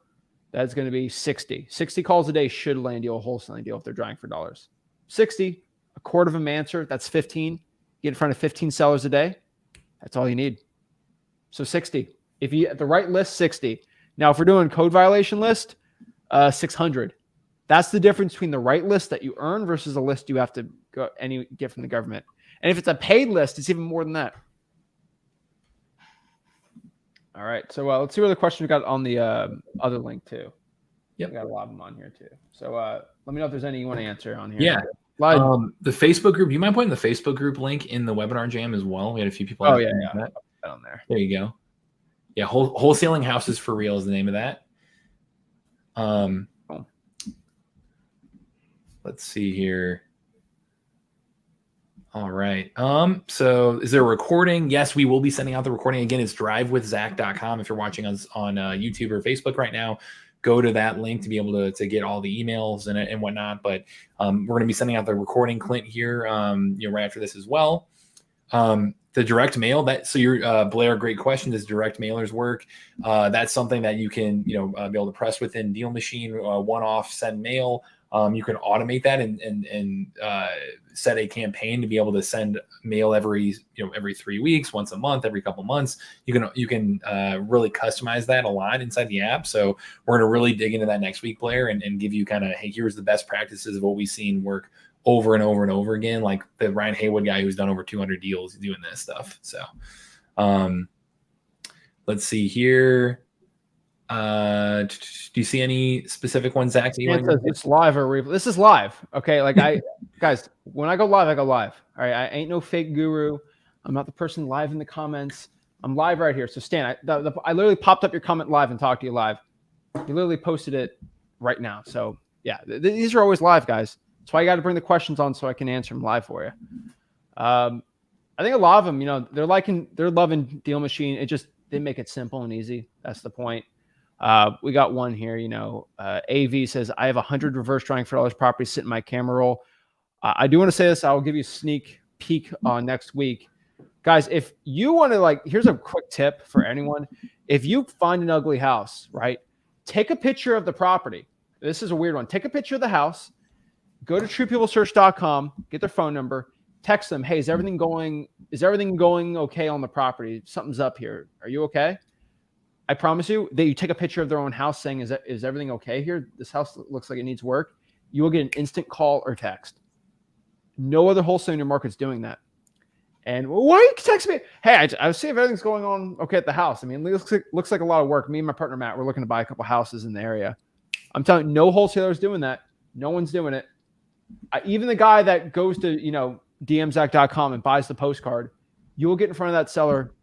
that's going to be 60. 60 calls a day should land you a wholesaling deal if they're drawing for dollars. 60, a quarter of them answer, that's 15. Get in front of 15 sellers a day. That's all you need. So 60. If you at the right list, 60. Now, if we're doing code violation list, 600. That's the difference between the right list that you earn versus a list you have to go get from the government. And if it's a paid list, it's even more than that. All right. So let's see what the question we got on the other link too. Yep. We got a lot of them on here too. So let me know if there's any you want to answer on here. Yeah. The Facebook group, you mind putting the Facebook group link in the webinar jam as well? We had a few people. Oh, yeah. That on there. There you go. Yeah, wholesaling houses for real is the name of that. Let's see here. All right. So is there a recording? Yes, we will be sending out the recording. Again, it's drivewithzach.com. If you're watching us on YouTube or Facebook right now, go to that link to be able to get all the emails and whatnot. But we're going to be sending out the recording, Clint, here, right after this as well. The direct mail, so your Blair, great question. Does direct mailers work? That's something that you can, be able to press within Deal Machine, one-off send mail. You can automate that and set a campaign to be able to send mail every 3 weeks, once a month, every couple months. You can really customize that a lot inside the app. So we're going to really dig into that next week, Blair, and give you kind of, hey, here's the best practices of what we've seen work over and over and over again. Like the Ryan Haywood guy who's done over 200 deals doing this stuff. So let's see here. Do you see any specific ones, Zach? It's live or this is live. Okay. Like guys, when I go live, I go live. All right. I ain't no fake guru. I'm not the person live in the comments. I'm live right here. So Stan, I literally popped up your comment live and talked to you live. You literally posted it right now. So yeah, these are always live, guys. That's why you got to bring the questions on so I can answer them live for you. I think a lot of them, they're loving Deal Machine. They make it simple and easy. That's the point. We got one here, AV says, I have 100 reverse drawing for dollars properties sitting in my camera roll. I do want to say this. I'll give you a sneak peek on next week. Guys, if you want to here's a quick tip for anyone. If you find an ugly house, right, take a picture of the property. This is a weird one. Take a picture of the house, go to truepeoplesearch.com, get their phone number, text them. Hey, is everything going okay on the property? Something's up here. Are you okay? I promise you that you take a picture of their own house saying, is everything okay here? This house looks like it needs work. You will get an instant call or text. No other wholesaler in your market's doing that. And why you text me? Hey, I see if everything's going on okay at the house. I mean, it looks like a lot of work. Me and my partner, Matt, we're looking to buy a couple houses in the area. I'm telling you, no wholesaler's doing that. No one's doing it. Even the guy that goes to, dmzach.com and buys the postcard, you will get in front of that seller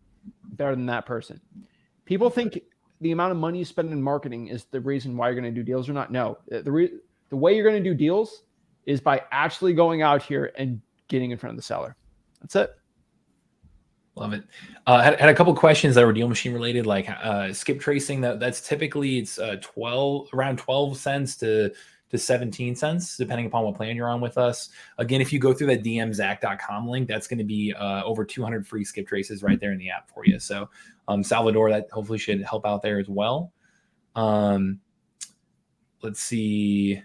better than that person. People think the amount of money you spend in marketing is the reason why you're going to do deals or not. No, the way you're going to do deals is by actually going out here and getting in front of the seller. That's it. Love it. Had a couple questions that were Deal Machine related, like skip tracing. That's typically it's around 12 cents to 17 cents, depending upon what plan you're on with us. Again, if you go through that dmzach.com link, that's going to be over 200 free skip traces right there in the app for you. So Salvador, that hopefully should help out there as well. Let's see.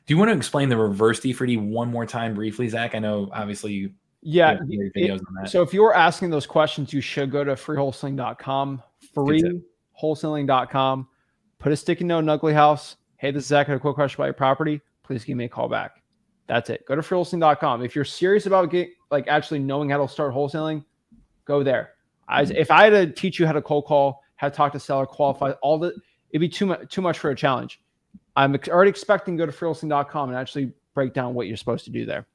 Do you want to explain the reverse D4D one more time briefly, Zach? I know obviously you videos on that. So if you're asking those questions, you should go to freewholesaling.com, freewholesaling.com. Put a sticky note in Ugly House. Hey, this is Zach. I have a quick question about your property. Please give me a call back. That's it. Go to freewholesaling.com. If you're serious about actually knowing how to start wholesaling, go there. If I had to teach you how to cold call, how to talk to seller, qualify, it'd be too much for a challenge. I'm already expecting to go to freewholesaling.com and actually break down what you're supposed to do there.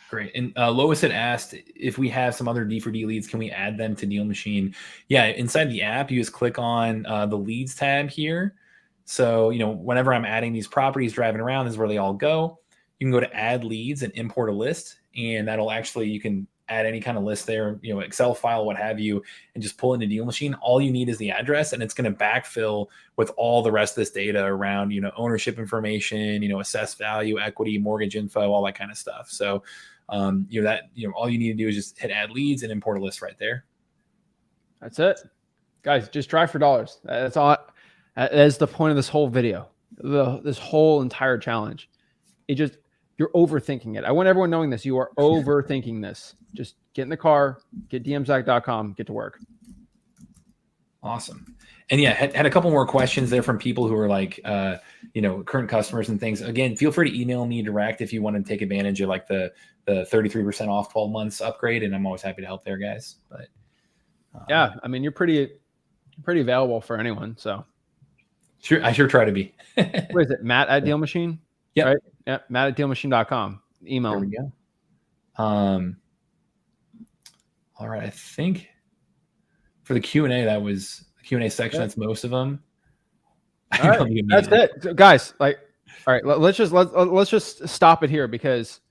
Great. And Lois had asked if we have some other D4D leads, can we add them to Deal Machine? Yeah, inside the app, you just click on the leads tab here. So, whenever I'm adding these properties, driving around, this is where they all go. You can go to add leads and import a list, and you can add any kind of list there, Excel file, what have you, and just pull into Deal Machine. All you need is the address, and it's going to backfill with all the rest of this data around, ownership information, assessed value, equity, mortgage info, all that kind of stuff. So, all you need to do is just hit add leads and import a list right there. That's it, guys. Just drive for dollars. That's all. That's the point of this whole video. This whole entire challenge. You're overthinking it. I want everyone knowing this. You are overthinking this. Just get in the car, get dmzach.com, get to work. Awesome. And yeah, had a couple more questions there from people who are current customers and things. Again, feel free to email me direct if you want to take advantage of the 33% off 12 months upgrade. And I'm always happy to help there, guys. But yeah, I mean, you're pretty available for anyone. So sure. I sure try to be. What is it? Matt at Deal Machine? Yeah. Right? Yeah. Matt at dealmachine.com. Email. There we go. All right. I think For the Q&A, that was the Q&A section. That's most of them. All right, that's it, so guys. Like, all right, let's just stop it here, because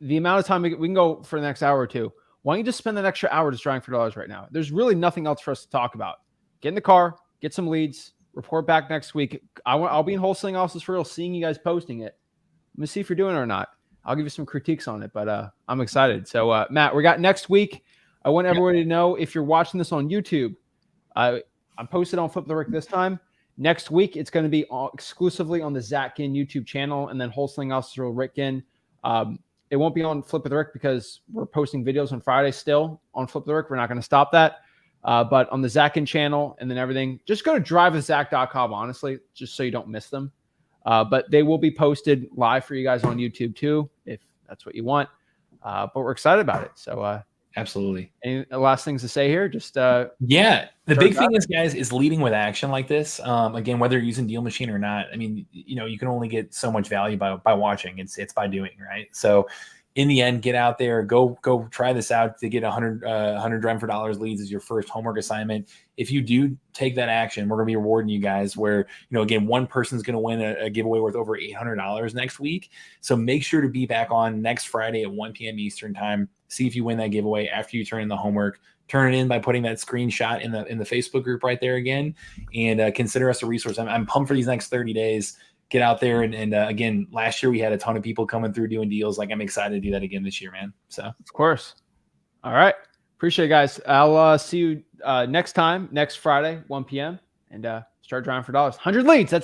the amount of time we can go for the next hour or two. Why don't you just spend an extra hour just trying for dollars right now? There's really nothing else for us to talk about. Get in the car, get some leads, report back next week. I'll be in Wholesaling Offices for real, seeing you guys posting it. Let me see if you're doing it or not. I'll give you some critiques on it, but I'm excited. So Matt, we got next week. I want everybody to know, if you're watching this on YouTube, I'm posted on Flip the Rick this time. Next week, it's going to be exclusively on the Zach Ginn YouTube channel, and then Wholesaling Officer Rick Ginn. It won't be on Flip the Rick because we're posting videos on Friday still on Flip the Rick. We're not going to stop that. But on the Zach Ginn channel and then everything, just go to drivewithzach.com, honestly, just so you don't miss them. But they will be posted live for you guys on YouTube too, if that's what you want. But we're excited about it. So absolutely. Any last things to say here? Just yeah, the big thing is, guys, is leading with action like this. Again, whether you're using Deal Machine or not, I mean, you can only get so much value by watching. It's by doing, right? So in the end, get out there, go try this out to get 100 Driving for Dollars leads as your first homework assignment. If you do take that action, we're going to be rewarding you guys where, again, one person's going to win a giveaway worth over $800 next week. So make sure to be back on next Friday at 1 p.m. Eastern time. See if you win that giveaway after you turn in the homework. Turn it in by putting that screenshot in the Facebook group right there again, and consider us a resource. I'm pumped for these next 30 days. Get out there and again, last year we had a ton of people coming through doing deals. Like, I'm excited to do that again this year, man. So of course. All right, appreciate it, guys. I'll see you next time, next Friday, 1 p.m. and start driving for dollars. 100 leads. That's